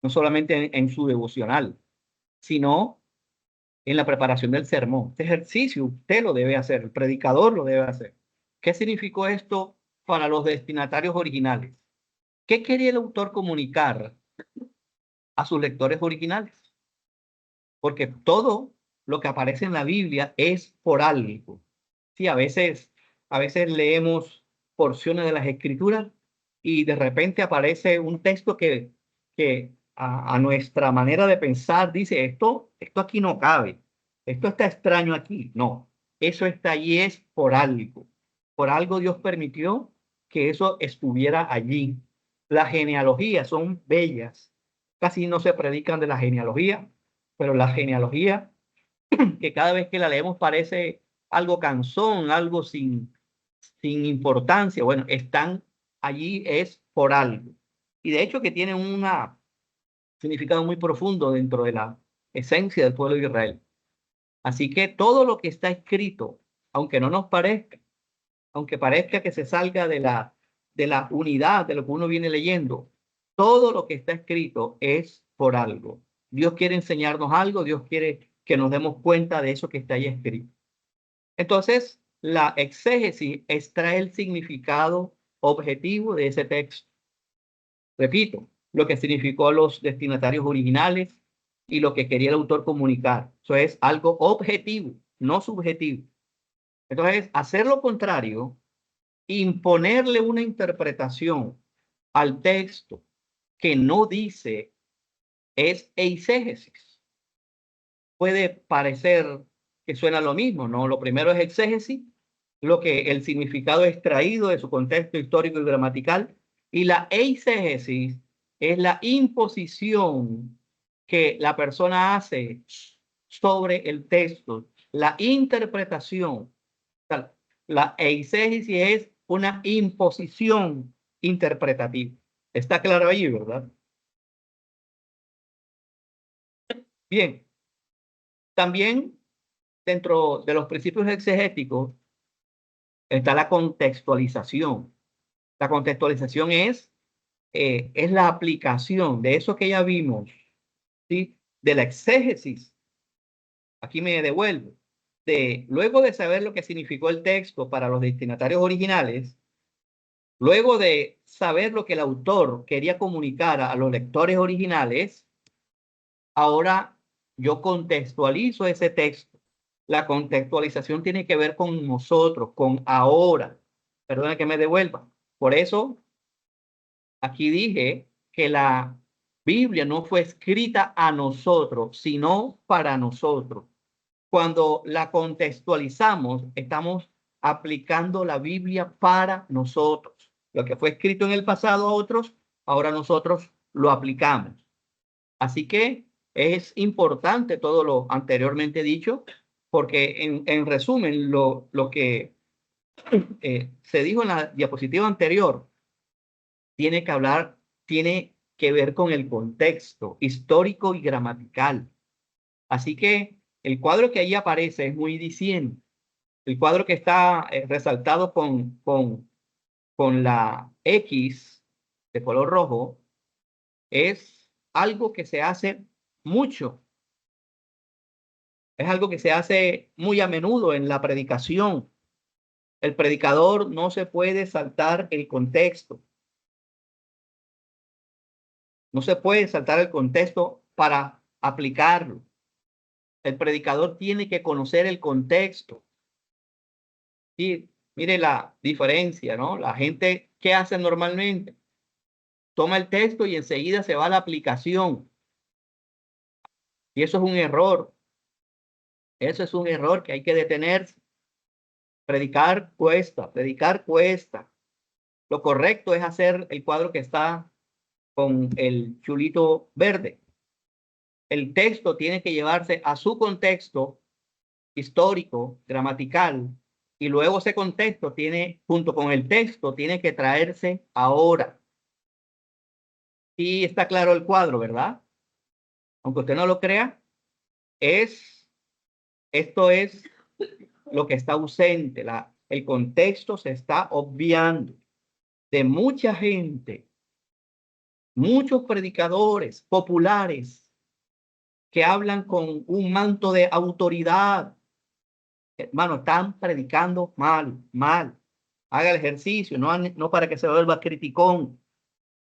Speaker 1: no solamente en su devocional, sino en la preparación del sermón. Este ejercicio usted lo debe hacer, el predicador lo debe hacer. ¿Qué significó esto para los destinatarios originales? ¿Qué quería el autor comunicar a sus lectores originales? Porque todo lo que aparece en la Biblia es por algo. Sí, a veces leemos porciones de las escrituras y de repente aparece un texto que a nuestra manera de pensar dice, esto aquí no cabe, esto está extraño aquí. No, eso está allí es por algo. Por algo Dios permitió que eso estuviera allí. Las genealogías son bellas. Casi no se predican de la genealogía, pero la genealogía, que cada vez que la leemos parece algo cansón, algo sin importancia. Bueno, están allí es por algo. Y de hecho que tienen un significado muy profundo dentro de la esencia del pueblo de Israel. Así que todo lo que está escrito, aunque no nos parezca, aunque parezca que se salga de la unidad de lo que uno viene leyendo, todo lo que está escrito es por algo. Dios quiere enseñarnos algo, Dios quiere que nos demos cuenta de eso que está ahí escrito. Entonces, la exégesis extrae el significado objetivo de ese texto. Repito, lo que significó a los destinatarios originales y lo que quería el autor comunicar. Eso es algo objetivo, no subjetivo. Entonces, hacer lo contrario, imponerle una interpretación al texto que no dice, es eisegesis. Puede parecer que suena lo mismo, ¿no? Lo primero es exégesis, lo que el significado extraído de su contexto histórico y gramatical, y la eisegesis es la imposición que la persona hace sobre el texto, la interpretación. La eisegesis es una imposición interpretativa. Está claro allí, ¿verdad? Bien, también dentro de los principios exegéticos está la contextualización. La contextualización es la aplicación de eso que ya vimos, ¿sí? De la exégesis. Aquí me devuelvo. Luego de saber lo que significó el texto para los destinatarios originales, luego de saber lo que el autor quería comunicar a los lectores originales, ahora yo contextualizo ese texto. La contextualización tiene que ver con nosotros, con ahora. Perdona que me devuelva. Por eso, aquí dije que la Biblia no fue escrita a nosotros, sino para nosotros. Cuando la contextualizamos, estamos aplicando la Biblia para nosotros. Lo que fue escrito en el pasado a otros, ahora nosotros lo aplicamos. Así que es importante todo lo anteriormente dicho, porque en resumen, lo que se dijo en la diapositiva anterior, tiene que ver con el contexto histórico y gramatical. Así que el cuadro que ahí aparece es muy diciente. El cuadro que está resaltado con la X de color rojo es algo que se hace mucho. Es algo que se hace muy a menudo en la predicación. El predicador no se puede saltar el contexto. No se puede saltar el contexto para aplicarlo. El predicador tiene que conocer el contexto. Y mire la diferencia, ¿no? La gente, ¿qué hace normalmente? Toma el texto y enseguida se va a la aplicación. Y eso es un error. Eso es un error que hay que detenerse. Predicar cuesta, predicar cuesta. Lo correcto es hacer el cuadro que está con el chulito verde. El texto tiene que llevarse a su contexto histórico, gramatical, y luego ese contexto tiene, junto con el texto, tiene que traerse ahora. Y está claro el cuadro, ¿verdad? Aunque usted no lo crea, esto es lo que está ausente. El contexto se está obviando de mucha gente, muchos predicadores populares que hablan con un manto de autoridad. Hermano, están predicando mal, mal. Haga el ejercicio, no para que se vuelva criticón,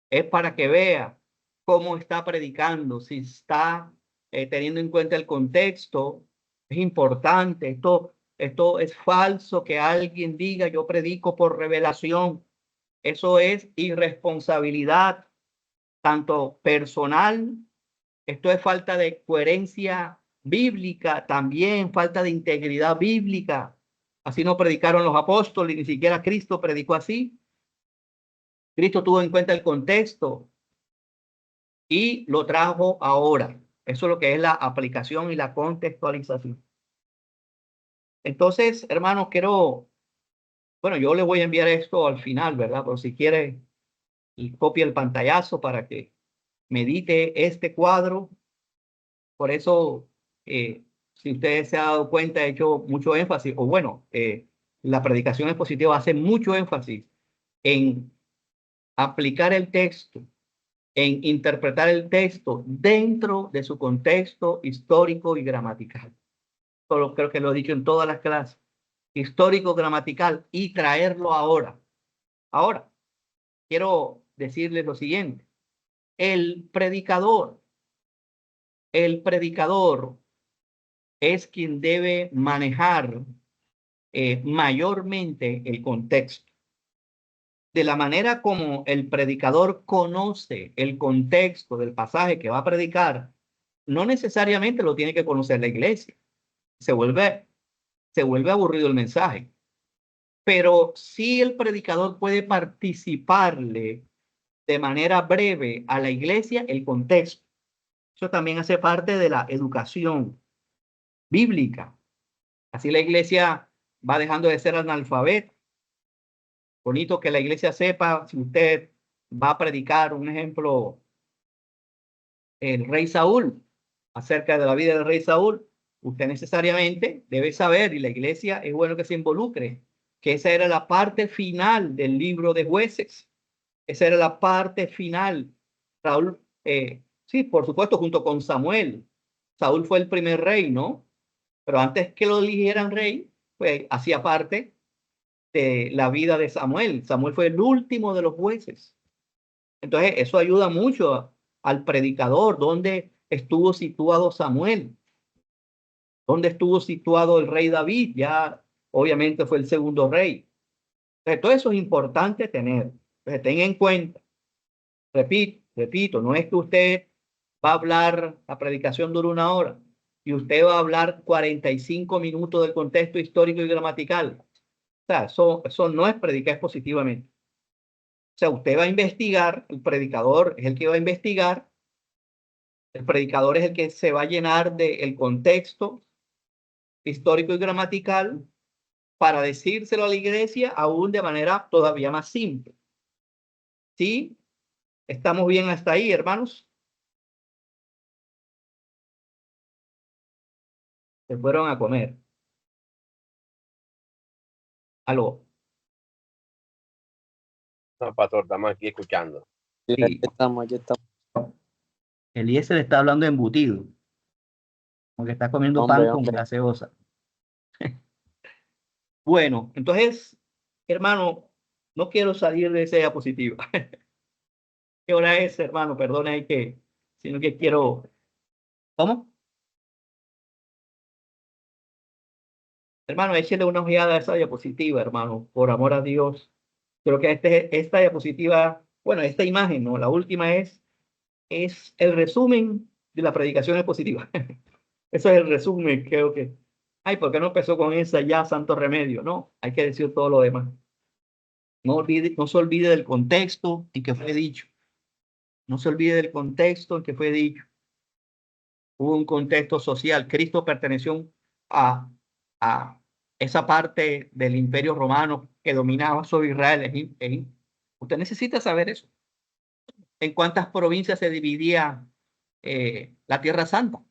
Speaker 1: es para que vea cómo está predicando, si está teniendo en cuenta el contexto. Es importante, esto es falso que alguien diga yo predico por revelación. Eso es irresponsabilidad, tanto personal, esto es falta de coherencia bíblica, también falta de integridad bíblica. Así no predicaron los apóstoles, ni siquiera Cristo predicó así. Cristo tuvo en cuenta el contexto y lo trajo ahora. Eso es lo que es la aplicación y la contextualización. Entonces, hermanos, bueno, yo le voy a enviar esto al final, ¿verdad? Pero si quiere, y copia el pantallazo para que medite este cuadro. Por eso, si ustedes se han dado cuenta, he hecho mucho énfasis, o bueno, la predicación expositiva hace mucho énfasis en aplicar el texto, en interpretar el texto dentro de su contexto histórico y gramatical. Solo creo que lo he dicho en todas las clases. Histórico, gramatical y traerlo ahora. Ahora, quiero decirles lo siguiente. El predicador es quien debe manejar mayormente el contexto. De la manera como el predicador conoce el contexto del pasaje que va a predicar, no necesariamente lo tiene que conocer la iglesia. Se vuelve aburrido el mensaje. Pero sí el predicador puede participarle de manera breve a la iglesia el contexto. Eso también hace parte de la educación bíblica. Así la iglesia va dejando de ser analfabeta. Bonito que la iglesia sepa, si usted va a predicar, un ejemplo, el rey Saúl, acerca de la vida del rey Saúl, usted necesariamente debe saber, y la iglesia es bueno que se involucre, que esa era la parte final del libro de Jueces. Esa era la parte final. Saúl, sí, por supuesto, junto con Samuel. Saúl fue el primer rey, ¿no? Pero antes que lo eligieran rey, pues hacía parte de la vida de Samuel. Samuel fue el último de los jueces. Entonces, eso ayuda mucho al predicador. ¿Dónde estuvo situado Samuel? ¿Dónde estuvo situado el rey David? Ya, obviamente, fue el segundo rey. Entonces, todo eso es importante tener. Entonces, ten en cuenta, repito, Repito, no es que usted va a hablar, la predicación dura 1 hora y usted va a hablar 45 minutos del contexto histórico y gramatical. O sea, eso no es predicar expositivamente. O sea, usted va a investigar, el predicador es el que va a investigar, el predicador es el que se va a llenar del contexto histórico y gramatical para decírselo a la iglesia aún de manera todavía más simple. ¿Sí? ¿Estamos bien hasta ahí, hermanos? Se fueron a comer. Aló.
Speaker 3: No, pastor, estamos aquí escuchando.
Speaker 2: Sí,
Speaker 1: Sí.
Speaker 2: aquí estamos.
Speaker 1: Eliezer está hablando de embutido. Como que está comiendo
Speaker 2: Hombre,
Speaker 1: pan con
Speaker 2: hombre.
Speaker 1: gaseosa. Bueno, entonces, hermano, no quiero salir de esa diapositiva. ¿Qué hora es, hermano? Perdone sino que quiero. ¿Cómo? Hermano, échele una ojeada a esa diapositiva, hermano, por amor a Dios. Creo que esta diapositiva, bueno, esta imagen, ¿no? La última es el resumen de la predicación expositiva. Eso es el resumen, creo que. Ay, ¿por qué no empezó con esa ya, santo remedio? No, hay que decir todo lo demás. No se olvide del contexto en que fue dicho. No se olvide del contexto en que fue dicho. Hubo un contexto social. Cristo perteneció a esa parte del imperio romano que dominaba sobre Israel. Usted necesita saber eso. ¿En cuántas provincias se dividía la Tierra Santa?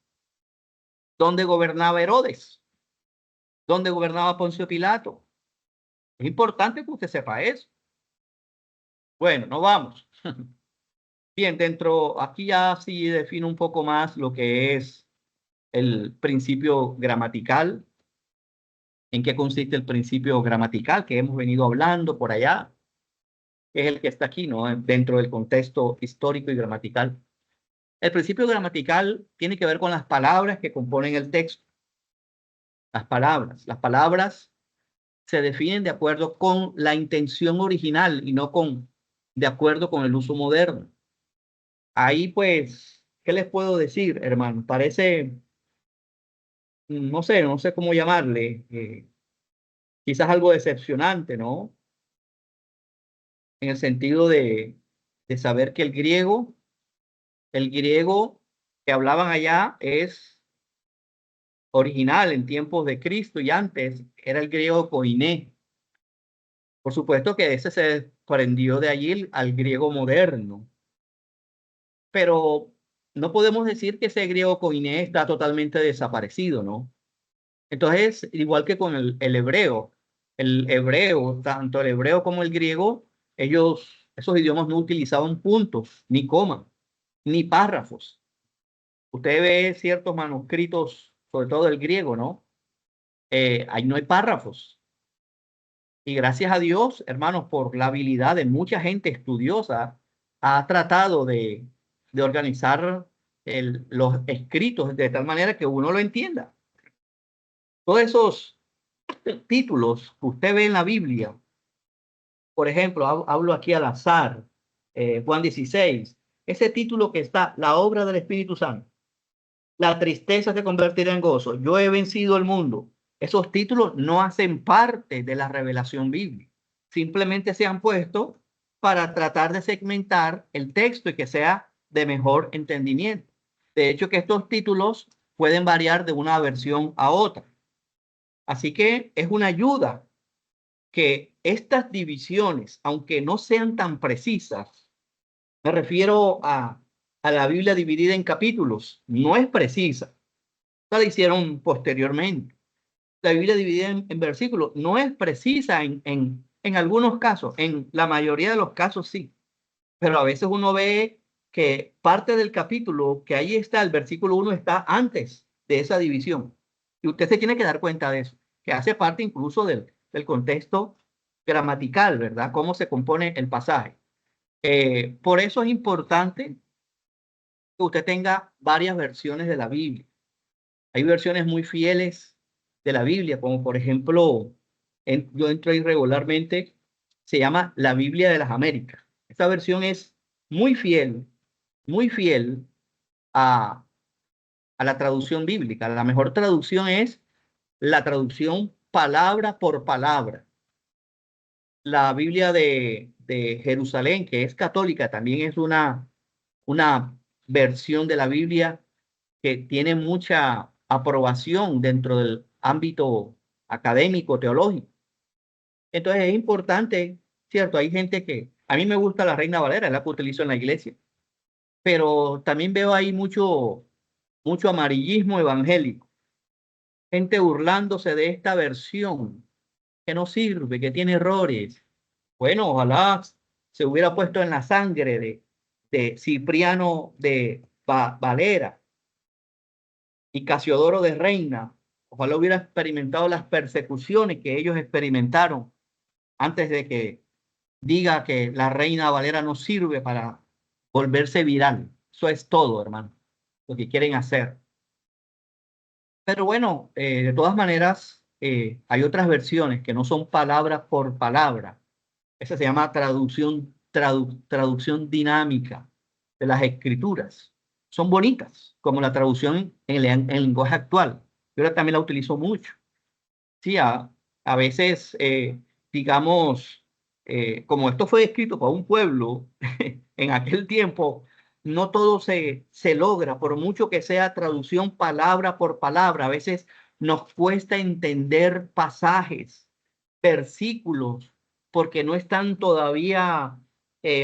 Speaker 1: ¿Dónde gobernaba Herodes? ¿Dónde gobernaba Poncio Pilato? Es importante que usted sepa eso. Bueno, nos vamos. Bien, aquí ya sí defino un poco más lo que es el principio gramatical. ¿En qué consiste el principio gramatical que hemos venido hablando por allá? Que es el que está aquí, ¿no? Dentro del contexto histórico y gramatical. El principio gramatical tiene que ver con las palabras que componen el texto. Las palabras se definen de acuerdo con la intención original y no de acuerdo con el uso moderno. Ahí, pues, ¿qué les puedo decir, hermano? Parece, no sé cómo llamarle, quizás algo decepcionante, ¿no? En el sentido de saber que el griego que hablaban allá es original en tiempos de Cristo y antes era el griego koiné. Por supuesto que ese se desprendió de allí al griego moderno, pero no podemos decir que ese griego koiné está totalmente desaparecido, ¿no? Entonces, igual que con el hebreo, tanto el hebreo como el griego, esos idiomas no utilizaban puntos, ni comas, ni párrafos. Usted ve ciertos manuscritos, sobre todo el griego, ¿no? Ahí no hay párrafos. Y gracias a Dios, hermanos, por la habilidad de mucha gente estudiosa, ha tratado de organizar los escritos de tal manera que uno lo entienda. Todos esos títulos que usted ve en la Biblia, por ejemplo, hablo aquí al azar, Juan 16, ese título que está, la obra del Espíritu Santo, la tristeza se convertirá en gozo, yo he vencido el mundo. Esos títulos no hacen parte de la revelación bíblica. Simplemente se han puesto para tratar de segmentar el texto y que sea de mejor entendimiento. De hecho, que estos títulos pueden variar de una versión a otra. Así que es una ayuda que estas divisiones, aunque no sean tan precisas, me refiero a la Biblia dividida en capítulos, no es precisa. La hicieron posteriormente. La Biblia dividida en versículos no es precisa en algunos casos, en la mayoría de los casos sí, pero a veces uno ve que parte del capítulo, que ahí está, el versículo 1 está antes de esa división. Y usted se tiene que dar cuenta de eso, que hace parte incluso del contexto gramatical, ¿verdad? Cómo se compone el pasaje. Por eso es importante que usted tenga varias versiones de la Biblia. Hay versiones muy fieles de la Biblia, como por ejemplo, yo entro ahí regularmente, se llama la Biblia de las Américas. Esta versión es muy fiel muy fiel a la traducción bíblica. La mejor traducción es la traducción palabra por palabra. La Biblia de Jerusalén, que es católica, también es una versión de la Biblia que tiene mucha aprobación dentro del ámbito académico, teológico. Entonces es importante, ¿cierto? Hay gente que, a mí me gusta la Reina Valera, es la que utilizo en la iglesia, pero también veo ahí mucho amarillismo evangélico, gente burlándose de esta versión que no sirve, que tiene errores. Bueno, ojalá se hubiera puesto en la sangre de Cipriano de Valera y Casiodoro de Reina. Ojalá hubiera experimentado las persecuciones que ellos experimentaron antes de que diga que la Reina Valera no sirve para volverse viral. Eso es todo, hermano, lo que quieren hacer. Pero bueno, de todas maneras, hay otras versiones que no son palabra por palabra. Esa se llama traducción dinámica de las escrituras. Son bonitas, como la traducción en lenguaje actual. Yo también la utilizo mucho. Sí, a veces, digamos, como esto fue escrito para un pueblo en aquel tiempo, no todo se logra, por mucho que sea traducción palabra por palabra. A veces nos cuesta entender pasajes, versículos, porque no están todavía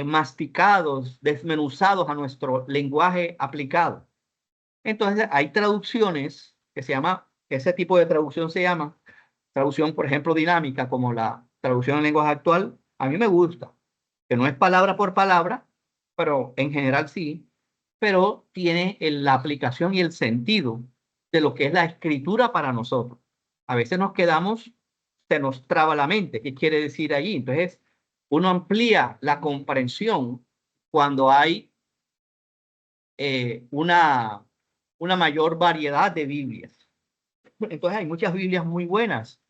Speaker 1: masticados, desmenuzados a nuestro lenguaje aplicado. Entonces, hay traducciones que se llama, ese tipo de traducción se llama traducción, por ejemplo, dinámica, como la traducción en lenguaje actual. A mí me gusta, que no es palabra por palabra, pero en general sí, pero tiene la aplicación y el sentido de lo que es la escritura para nosotros. A veces nos quedamos, se nos traba la mente, ¿qué quiere decir allí? Entonces, uno amplía la comprensión cuando hay una mayor variedad de Biblias. Entonces, hay muchas Biblias muy buenas.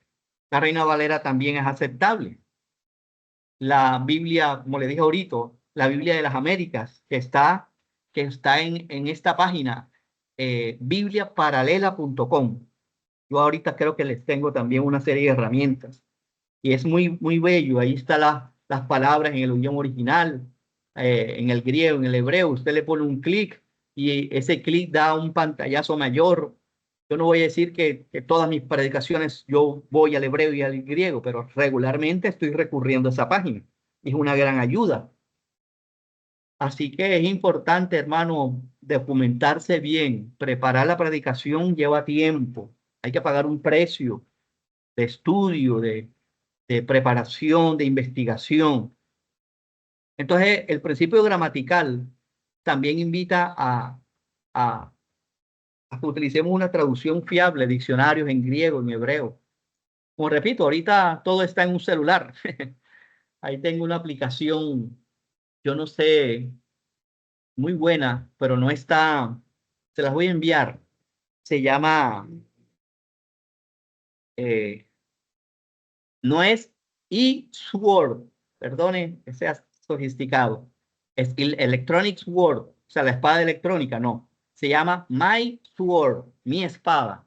Speaker 1: La Reina Valera también es aceptable. La Biblia, como le dije ahorita, la Biblia de las Américas, que está en esta página, bibliaparalela.com. Yo ahorita creo que les tengo también una serie de herramientas y es muy, muy bello. Ahí están las palabras en el idioma original, en el griego, en el hebreo. Usted le pone un clic y ese clic da un pantallazo mayor. Yo no voy a decir que todas mis predicaciones yo voy al hebreo y al griego, pero regularmente estoy recurriendo a esa página. Es una gran ayuda. Así que es importante, hermano, documentarse bien. Preparar la predicación lleva tiempo. Hay que pagar un precio de estudio, de preparación, de investigación. Entonces, el principio gramatical también invita a que utilicemos una traducción fiable, diccionarios en griego, en hebreo. Como repito, ahorita todo está en un celular. Ahí tengo una aplicación, yo no sé, muy buena, pero no está, se las voy a enviar. Se llama, eh, no es eSword, perdone que sea sofisticado, es Electronic Sword, o sea, la espada electrónica, no. Se llama My Sword, mi espada.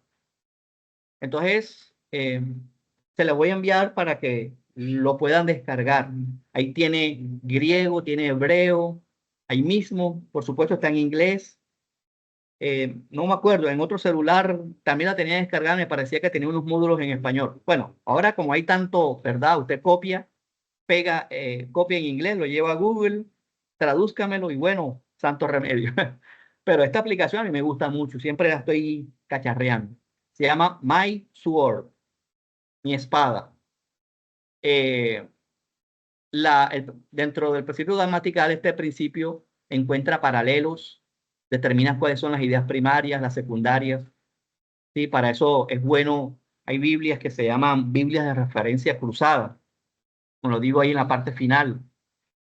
Speaker 1: Entonces, se la voy a enviar para que lo puedan descargar. Ahí tiene griego, tiene hebreo, ahí mismo, por supuesto está en inglés. No me acuerdo, en otro celular también la tenía descargada, me parecía que tenía unos módulos en español. Bueno, ahora como hay tanto, ¿verdad? Usted copia, pega, copia en inglés, lo lleva a Google, tradúzcamelo y bueno, santo remedio. Pero esta aplicación a mí me gusta mucho, siempre la estoy cacharreando. Se llama My Sword, mi espada. Dentro del principio gramatical, este principio encuentra paralelos, determina cuáles son las ideas primarias, las secundarias. Sí, para eso es bueno. Hay Biblias que se llaman Biblias de referencia cruzada, como lo digo ahí en la parte final.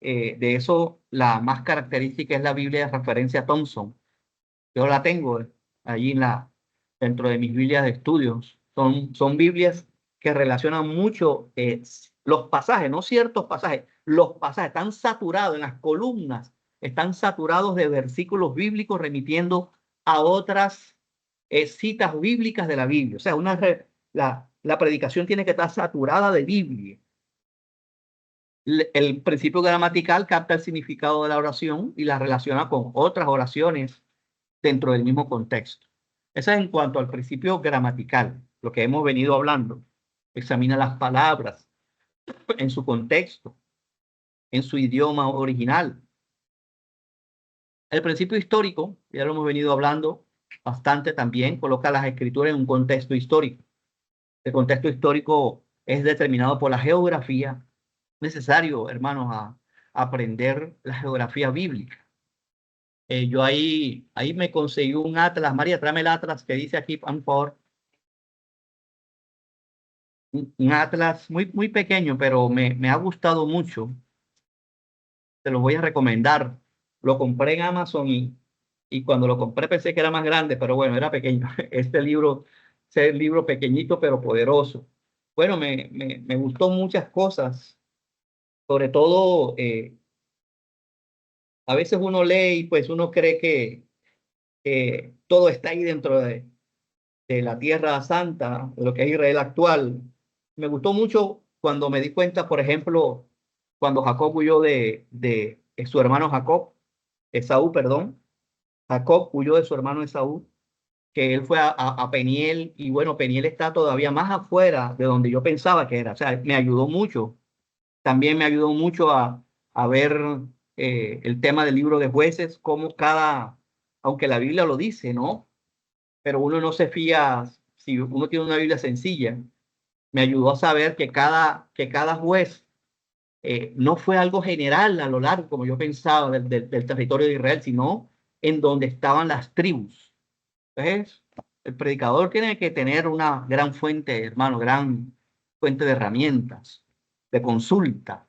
Speaker 1: De eso, la más característica es la Biblia de referencia Thompson. Yo la tengo allí dentro de mis Biblias de estudios. Son Biblias que relacionan mucho los pasajes, no ciertos pasajes, los pasajes están saturados en las columnas, están saturados de versículos bíblicos remitiendo a otras citas bíblicas de la Biblia. O sea, la predicación tiene que estar saturada de Biblia. El principio gramatical capta el significado de la oración y la relaciona con otras oraciones dentro del mismo contexto. Eso es en cuanto al principio gramatical, lo que hemos venido hablando. Examina las palabras en su contexto, en su idioma original. El principio histórico, ya lo hemos venido hablando bastante también, coloca las escrituras en un contexto histórico. El contexto histórico es determinado por la geografía. Necesario, hermanos, a aprender la geografía bíblica. Yo ahí me conseguí un atlas. María, tráeme el atlas que dice aquí, por favor. Un atlas muy pequeño, pero me ha gustado mucho. Te lo voy a recomendar. Lo compré en Amazon y cuando lo compré pensé que era más grande, pero bueno, era pequeño. Este libro es el libro pequeñito, pero poderoso. Bueno, me gustó muchas cosas, sobre todo, a veces uno lee y pues uno cree que todo está ahí dentro de la Tierra Santa, de lo que es Israel actual. Me gustó mucho cuando me di cuenta, por ejemplo, cuando Jacob huyó de su hermano Esaú, perdón. Jacob huyó de su hermano Esaú, que él fue a Peniel, y bueno, Peniel está todavía más afuera de donde yo pensaba que era. O sea, me ayudó mucho. También me ayudó mucho a ver el tema del libro de Jueces, como aunque la Biblia lo dice, ¿no? Pero uno no se fía si uno tiene una Biblia sencilla. Me ayudó a saber que cada juez no fue algo general a lo largo, como yo pensaba, del territorio de Israel, sino en donde estaban las tribus. Entonces, el predicador tiene que tener una gran fuente, hermano, gran fuente de herramientas, de consulta.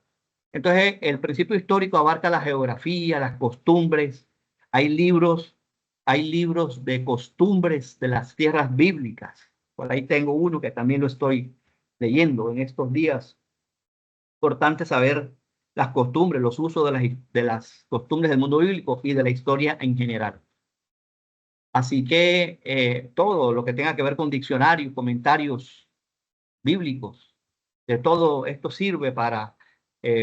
Speaker 1: Entonces, el principio histórico abarca la geografía, las costumbres. Hay libros de costumbres de las tierras bíblicas. Por ahí tengo uno que también lo estoy leyendo en estos días. Importante saber las costumbres, los usos de las costumbres del mundo bíblico y de la historia en general. Así que todo lo que tenga que ver con diccionarios, comentarios bíblicos, de todo esto sirve para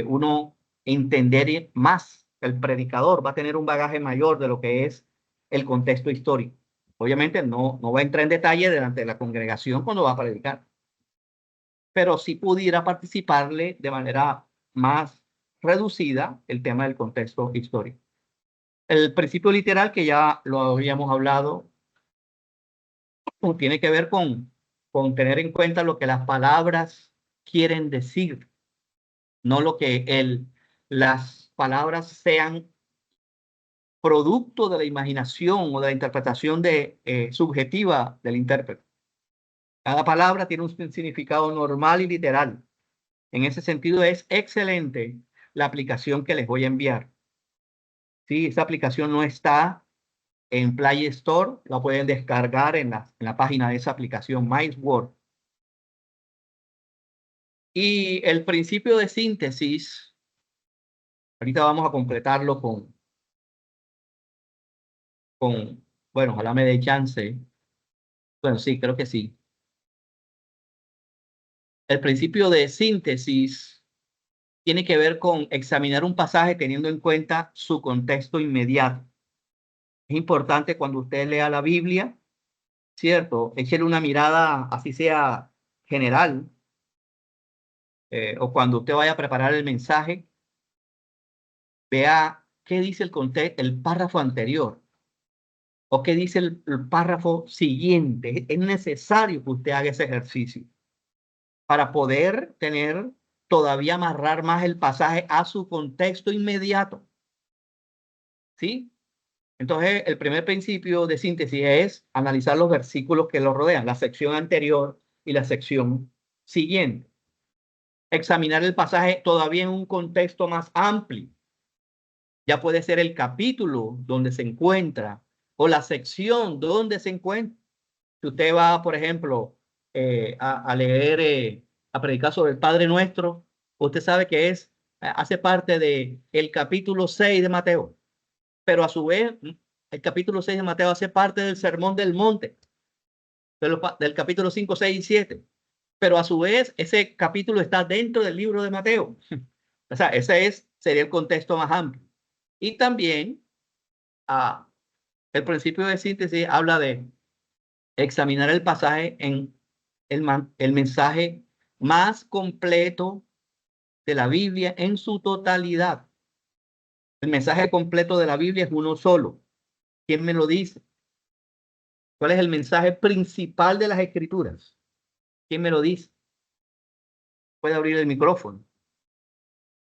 Speaker 1: uno entender más. El predicador va a tener un bagaje mayor de lo que es el contexto histórico. Obviamente no va a entrar en detalle delante de la congregación cuando va a predicar, pero sí pudiera participarle de manera más reducida el tema del contexto histórico. El principio literal, que ya lo habíamos hablado, tiene que ver con tener en cuenta lo que las palabras quieren decir, no lo que las palabras sean producto de la imaginación o de la interpretación subjetiva del intérprete. Cada palabra tiene un significado normal y literal. En ese sentido es excelente la aplicación que les voy a enviar. Sí, esa aplicación no está en Play Store, la pueden descargar en la página de esa aplicación, MindWord. Y el principio de síntesis, ahorita vamos a completarlo bueno, ojalá me dé chance. Bueno, sí, creo que sí. El principio de síntesis tiene que ver con examinar un pasaje teniendo en cuenta su contexto inmediato. Es importante cuando usted lea la Biblia, ¿cierto? Échele una mirada, así sea general, o cuando usted vaya a preparar el mensaje, vea qué dice el párrafo anterior o qué dice el párrafo siguiente. Es necesario que usted haga ese ejercicio para poder todavía amarrar más el pasaje a su contexto inmediato. ¿Sí? Entonces, el primer principio de síntesis es analizar los versículos que lo rodean, la sección anterior y la sección siguiente. Examinar el pasaje todavía en un contexto más amplio. Ya puede ser el capítulo donde se encuentra o la sección donde se encuentra. Si usted va, por ejemplo, a leer, a predicar sobre el Padre Nuestro, usted sabe que hace parte del capítulo 6 de Mateo. pero a su vez, el capítulo 6 de Mateo hace parte del Sermón del Monte, del capítulo 5, 6 y 7. Pero a su vez, ese capítulo está dentro del libro de Mateo. O sea, sería el contexto más amplio. Y también el principio de síntesis habla de examinar el pasaje en el mensaje más completo de la Biblia en su totalidad. El mensaje completo de la Biblia es uno solo. ¿Quién me lo dice? ¿Cuál es el mensaje principal de las Escrituras? ¿Quién me lo dice? Puede abrir el micrófono.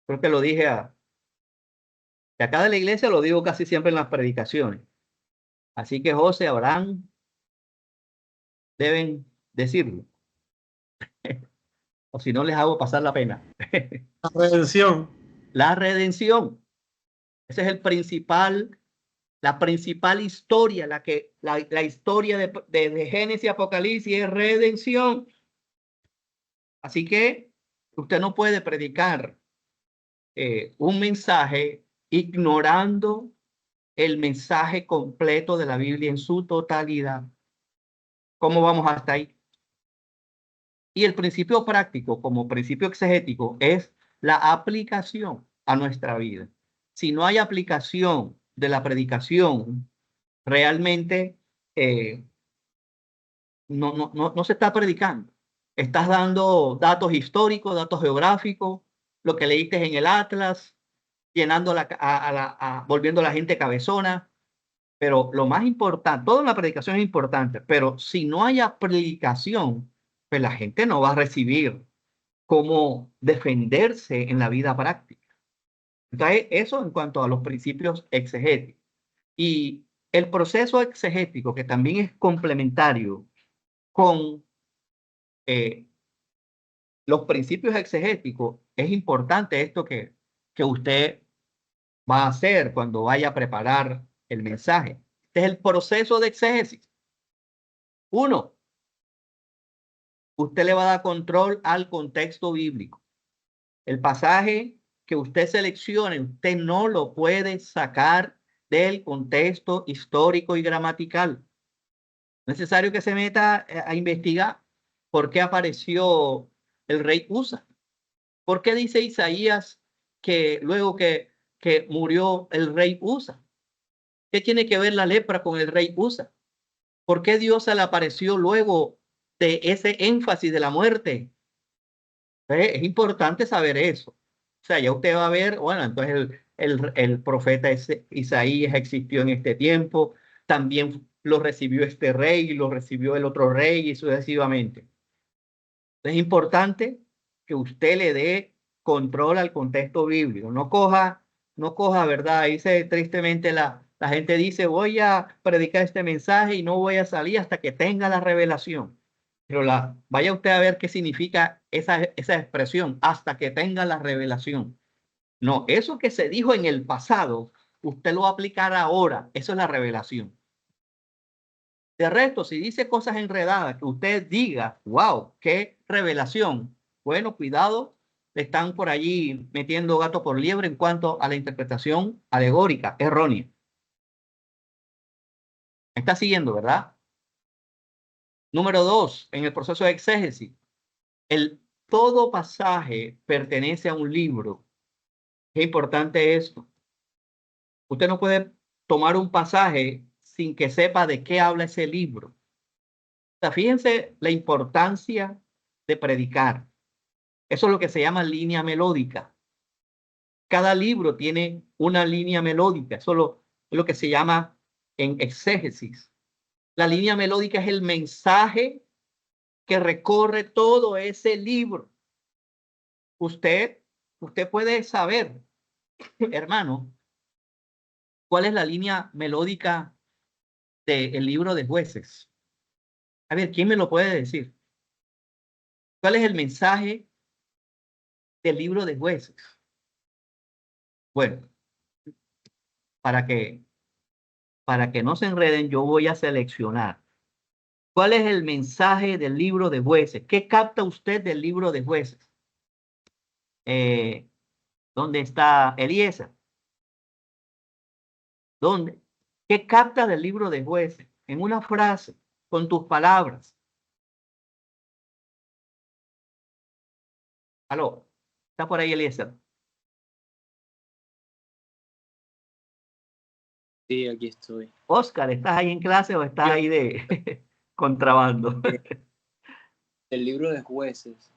Speaker 1: Creo que lo dije de acá de la iglesia, lo digo casi siempre en las predicaciones. Así que José, Abraham, deben decirlo. O si no, les hago pasar la pena.
Speaker 2: La redención.
Speaker 1: La redención. Ese es la principal historia, la historia de Génesis y Apocalipsis es redención. Así que usted no puede predicar un mensaje ignorando el mensaje completo de la Biblia en su totalidad. ¿Cómo vamos hasta ahí? Y el principio práctico, como principio exegético, es la aplicación a nuestra vida. Si no hay aplicación de la predicación, realmente no se está predicando. Estás dando datos históricos, datos geográficos, lo que leíste en el Atlas, llenando volviendo a la gente cabezona. Pero lo más importante, toda la predicación es importante, pero si no hay aplicación, pues la gente no va a recibir cómo defenderse en la vida práctica. Entonces, eso en cuanto a los principios exegéticos. Y el proceso exegético, que también es complementario con los principios exegéticos, es importante esto que usted va a hacer cuando vaya a preparar el mensaje. Este es el proceso de exégesis. Uno, usted le va a dar control al contexto bíblico. El pasaje que usted seleccione, usted no lo puede sacar del contexto histórico y gramatical. Es necesario que se meta a investigar por qué apareció el rey Usa. ¿Por qué dice Isaías que luego que murió el rey Usa? ¿Qué tiene que ver la lepra con el rey Usa? ¿Por qué Dios se le apareció luego de ese énfasis de la muerte? Es importante saber eso. O sea, ya usted va a ver, bueno, entonces el profeta Isaías existió en este tiempo, también lo recibió este rey, lo recibió el otro rey y sucesivamente. Es importante que usted le dé control al contexto bíblico. No coja, ¿verdad? Dice tristemente la gente dice, voy a predicar este mensaje y no voy a salir hasta que tenga la revelación. Pero vaya usted a ver qué significa esa expresión, hasta que tenga la revelación. No, eso que se dijo en el pasado, usted lo va a aplicar ahora. Eso es la revelación. De resto, si dice cosas enredadas, que usted diga, wow, qué revelación. Bueno, cuidado, están por allí metiendo gato por liebre en cuanto a la interpretación alegórica, errónea. Está siguiendo, ¿verdad? Número 2, en el proceso de exégesis, todo pasaje pertenece a un libro. Qué importante esto. Usted no puede tomar un pasaje sin que sepa de qué habla ese libro. O sea, fíjense la importancia de predicar. Eso es lo que se llama línea melódica. Cada libro tiene una línea melódica. Eso es lo que se llama en exégesis. La línea melódica es el mensaje que recorre todo ese libro. Usted puede saber, hermano, cuál es la línea melódica del libro de Jueces. A ver, ¿quién me lo puede decir? ¿Cuál es el mensaje del libro de Jueces? Bueno, para que no se enreden, yo voy a seleccionar. ¿Cuál es el mensaje del libro de Jueces? ¿Qué capta usted del libro de Jueces? ¿Dónde está Eliezer? ¿Dónde? ¿Qué captas del libro de Jueces? En una frase, con tus palabras. Aló, ¿está por ahí Eliezer?
Speaker 4: Sí, aquí estoy.
Speaker 1: Oscar, ¿estás ahí en clase o estás ahí de contrabando?
Speaker 4: El libro de Jueces.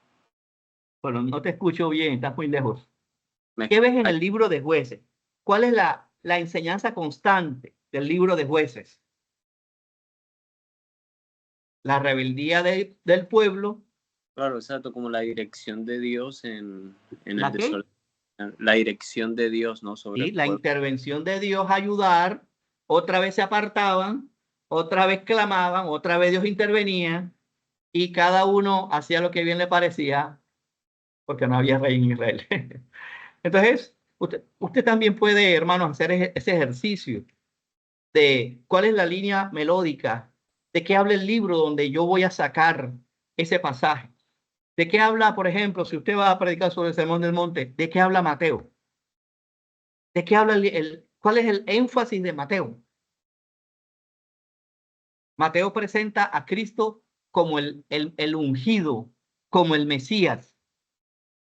Speaker 1: Bueno, no te escucho bien, estás muy lejos. ¿Qué ves en el libro de Jueces? ¿Cuál es la enseñanza constante del libro de Jueces? La rebeldía del pueblo.
Speaker 4: Claro, exacto, como la dirección de Dios en
Speaker 1: ¿La
Speaker 4: el
Speaker 1: qué?
Speaker 4: desorden. La dirección de Dios, ¿no? Sobre
Speaker 1: Sí,
Speaker 4: el
Speaker 1: la
Speaker 4: pueblo.
Speaker 1: intervención de Dios a ayudar. Otra vez se apartaban, otra vez clamaban, otra vez Dios intervenía y cada uno hacía lo que bien le parecía porque no había rey en Israel. Entonces, usted también puede, hermanos, hacer ese ejercicio de cuál es la línea melódica, de qué habla el libro donde yo voy a sacar ese pasaje. ¿De qué habla, por ejemplo, si usted va a predicar sobre el Sermón del Monte, de qué habla Mateo? ¿De qué habla cuál es el énfasis de Mateo? Mateo presenta a Cristo como el ungido, como el Mesías.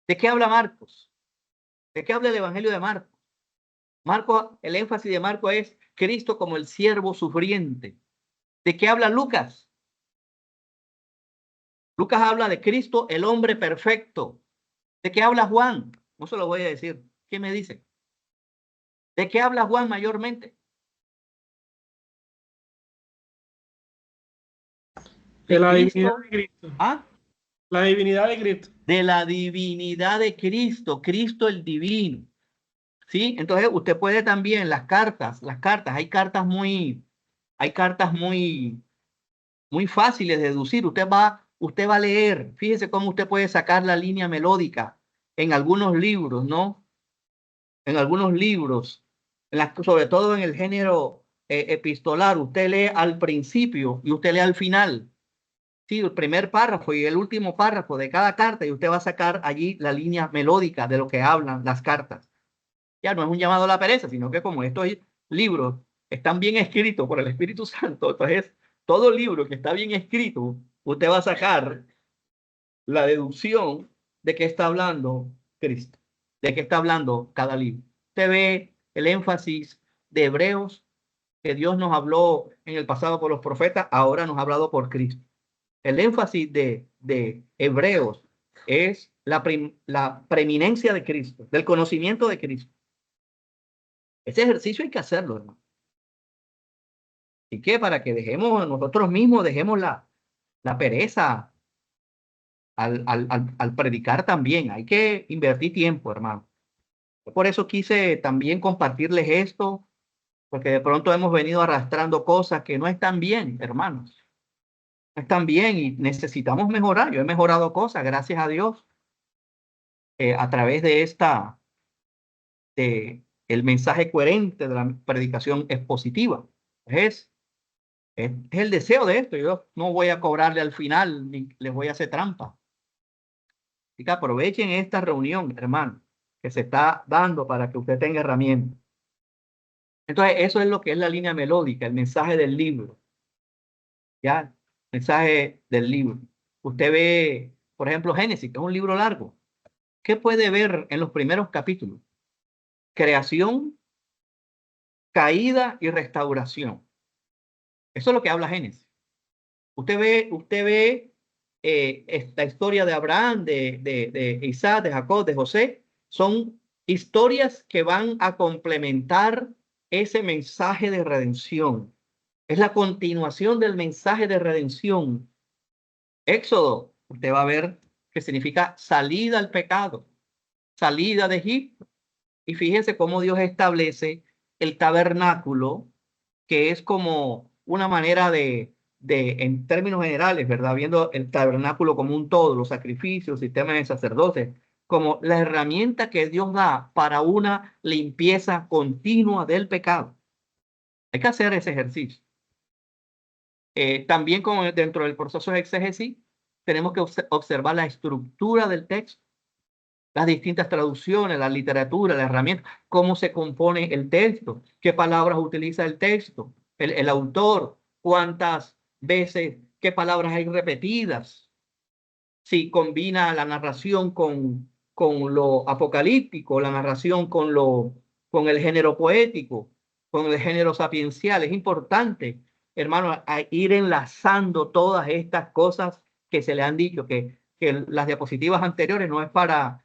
Speaker 1: ¿De qué habla Marcos? ¿De qué habla el Evangelio de Marcos? Marcos, el énfasis de Marcos es Cristo como el siervo sufriente. ¿De qué habla Lucas? Lucas habla de Cristo, el hombre perfecto. ¿De qué habla Juan? No se lo voy a decir. ¿Qué me dice? ¿De qué habla Juan mayormente?
Speaker 2: De la
Speaker 1: Cristo.
Speaker 2: divinidad de Cristo.
Speaker 1: ¿Ah?
Speaker 2: La divinidad de Cristo.
Speaker 1: De la divinidad de Cristo, Cristo el divino. ¿Sí? Entonces usted puede también las cartas, hay cartas muy fáciles de deducir. Usted va a leer, fíjese cómo usted puede sacar la línea melódica en algunos libros, ¿no? En algunos libros, sobre todo en el género epistolar, usted lee al principio y usted lee al final. Sí, el primer párrafo y el último párrafo de cada carta y usted va a sacar allí la línea melódica de lo que hablan las cartas. Ya no es un llamado a la pereza, sino que como estos libros están bien escritos por el Espíritu Santo, entonces todo libro que está bien escrito, usted va a sacar la deducción de qué está hablando Cristo, de qué está hablando cada libro. Usted ve el énfasis de Hebreos, que Dios nos habló en el pasado por los profetas, ahora nos ha hablado por Cristo. El énfasis de Hebreos es la preeminencia de Cristo, del conocimiento de Cristo. Ese ejercicio hay que hacerlo, hermano. ¿Y qué? Para que dejemos nosotros mismos, dejemos la pereza al predicar también. Hay que invertir tiempo, hermano. Por eso quise también compartirles esto, porque de pronto hemos venido arrastrando cosas que no están bien, hermanos. No están bien y necesitamos mejorar. Yo he mejorado cosas, gracias a Dios, a través de el mensaje coherente de la predicación expositiva. Es el deseo de esto. Yo no voy a cobrarle al final ni les voy a hacer trampa. Así que aprovechen esta reunión, hermano, que se está dando para que usted tenga herramientas. Entonces, eso es lo que es la línea melódica, el mensaje del libro. ¿Ya? Mensaje del libro. Usted ve, por ejemplo, Génesis, que es un libro largo. ¿Qué puede ver en los primeros capítulos? Creación, caída y restauración. Eso es lo que habla Génesis. Usted ve esta historia de Abraham, de Isaac, de Jacob, de José. Son historias que van a complementar ese mensaje de redención. Es la continuación del mensaje de redención. Éxodo, usted va a ver que significa salida al pecado, salida de Egipto. Y fíjese cómo Dios establece el tabernáculo, que es como una manera en términos generales, ¿verdad? Viendo el tabernáculo como un todo, los sacrificios, sistemas de sacerdotes, como la herramienta que Dios da para una limpieza continua del pecado. Hay que hacer ese ejercicio. También como dentro del proceso de exégesis, tenemos que observar la estructura del texto. las distintas traducciones, la literatura, la herramienta, cómo se compone el texto, qué palabras utiliza el texto, el autor, cuántas veces, qué palabras hay repetidas, si combina la narración con lo apocalíptico, la narración con el género poético, con el género sapiencial. Es importante, hermano, a ir enlazando todas estas cosas que se le han dicho, que las diapositivas anteriores no es para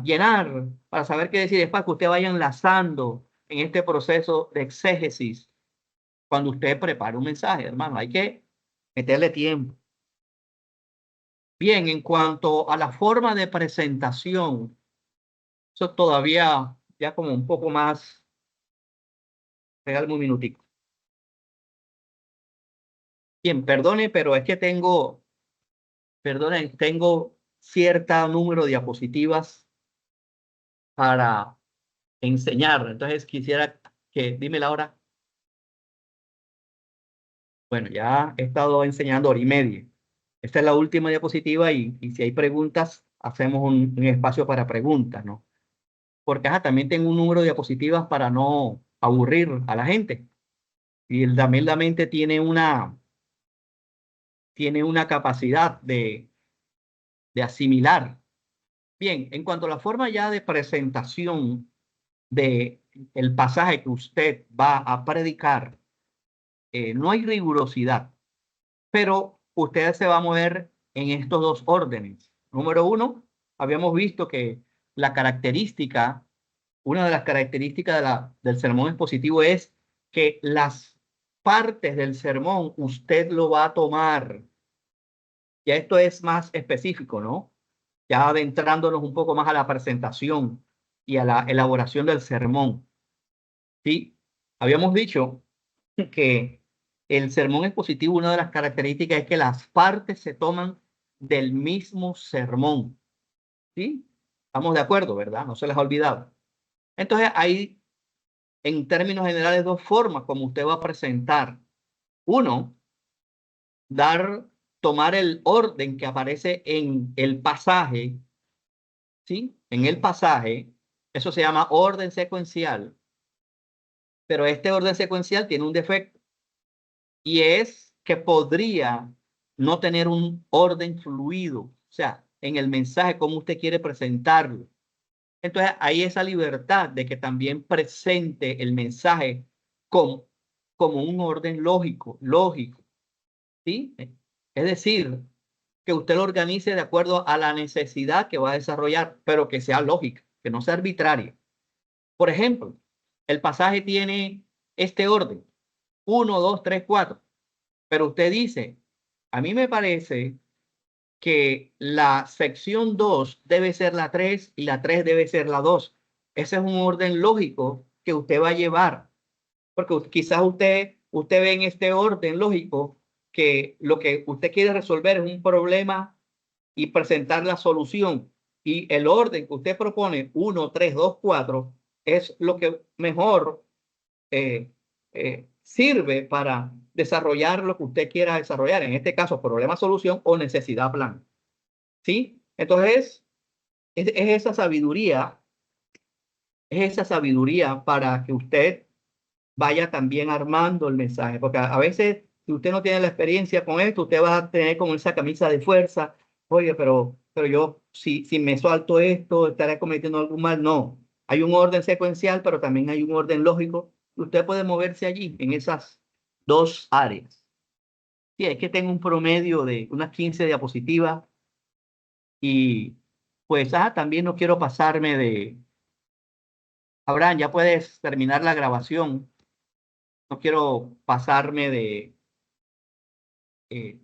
Speaker 1: llenar, para saber qué decir, es para que usted vaya enlazando en este proceso de exégesis. Cuando usted prepara un mensaje, hermano, hay que meterle tiempo. Bien, en cuanto a la forma de presentación, eso todavía ya como un poco más. Regálame un minutico. Bien, perdone, pero es que tengo cierto número de diapositivas para enseñar. Entonces quisiera dime la hora. Bueno, ya he estado enseñando 1 hora y media. Esta es la última diapositiva y si hay preguntas, hacemos un espacio para preguntas, ¿no? Porque también tengo un número de diapositivas para no aburrir a la gente. Y también la mente tiene una capacidad de asimilar. Bien, en cuanto a la forma ya de presentación de el pasaje que usted va a predicar, no hay rigurosidad, pero usted se va a mover en estos dos órdenes. Número uno, habíamos visto que una de las características del sermón expositivo es que las partes del sermón usted lo va a tomar. Ya esto es más específico, ¿no? Ya adentrándonos un poco más a la presentación y a la elaboración del sermón. Sí, habíamos dicho que el sermón expositivo, una de las características es que las partes se toman del mismo sermón. ¿Sí? Estamos de acuerdo, ¿verdad? No se les ha olvidado. Entonces, hay, en términos generales, dos formas como usted va a presentar. Uno, tomar el orden que aparece en el pasaje, ¿sí? En el pasaje, eso se llama orden secuencial, pero este orden secuencial tiene un defecto y es que podría no tener un orden fluido, o sea, en el mensaje, cómo usted quiere presentarlo. Entonces, hay esa libertad de que también presente el mensaje como un orden lógico, ¿sí? Es decir, que usted lo organice de acuerdo a la necesidad que va a desarrollar, pero que sea lógica, que no sea arbitraria. Por ejemplo, el pasaje tiene este orden, 1, 2, 3, 4, pero usted dice, a mí me parece que la sección 2 debe ser la 3 y la 3 debe ser la 2. Ese es un orden lógico que usted va a llevar, porque quizás usted ve en este orden lógico que lo que usted quiere resolver es un problema y presentar la solución. Y el orden que usted propone, 1, 3, 2, 4, es lo que mejor sirve para desarrollar lo que usted quiera desarrollar. En este caso, problema, solución o necesidad, plan. ¿Sí? Entonces, es esa sabiduría para que usted vaya también armando el mensaje, porque a veces, si usted no tiene la experiencia con esto, usted va a tener como esa camisa de fuerza, oye, pero yo, si me salto esto, estaré cometiendo algún mal. No, hay un orden secuencial, pero también hay un orden lógico. Usted puede moverse allí, en esas dos áreas. Sí, es que tengo un promedio de unas 15 diapositivas y pues, también no quiero pasarme de... Abraham, ya puedes terminar la grabación. No quiero pasarme de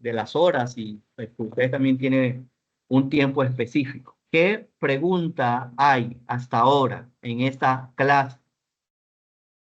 Speaker 1: las horas y pues, usted también tiene un tiempo específico. ¿Qué pregunta hay hasta ahora en esta clase?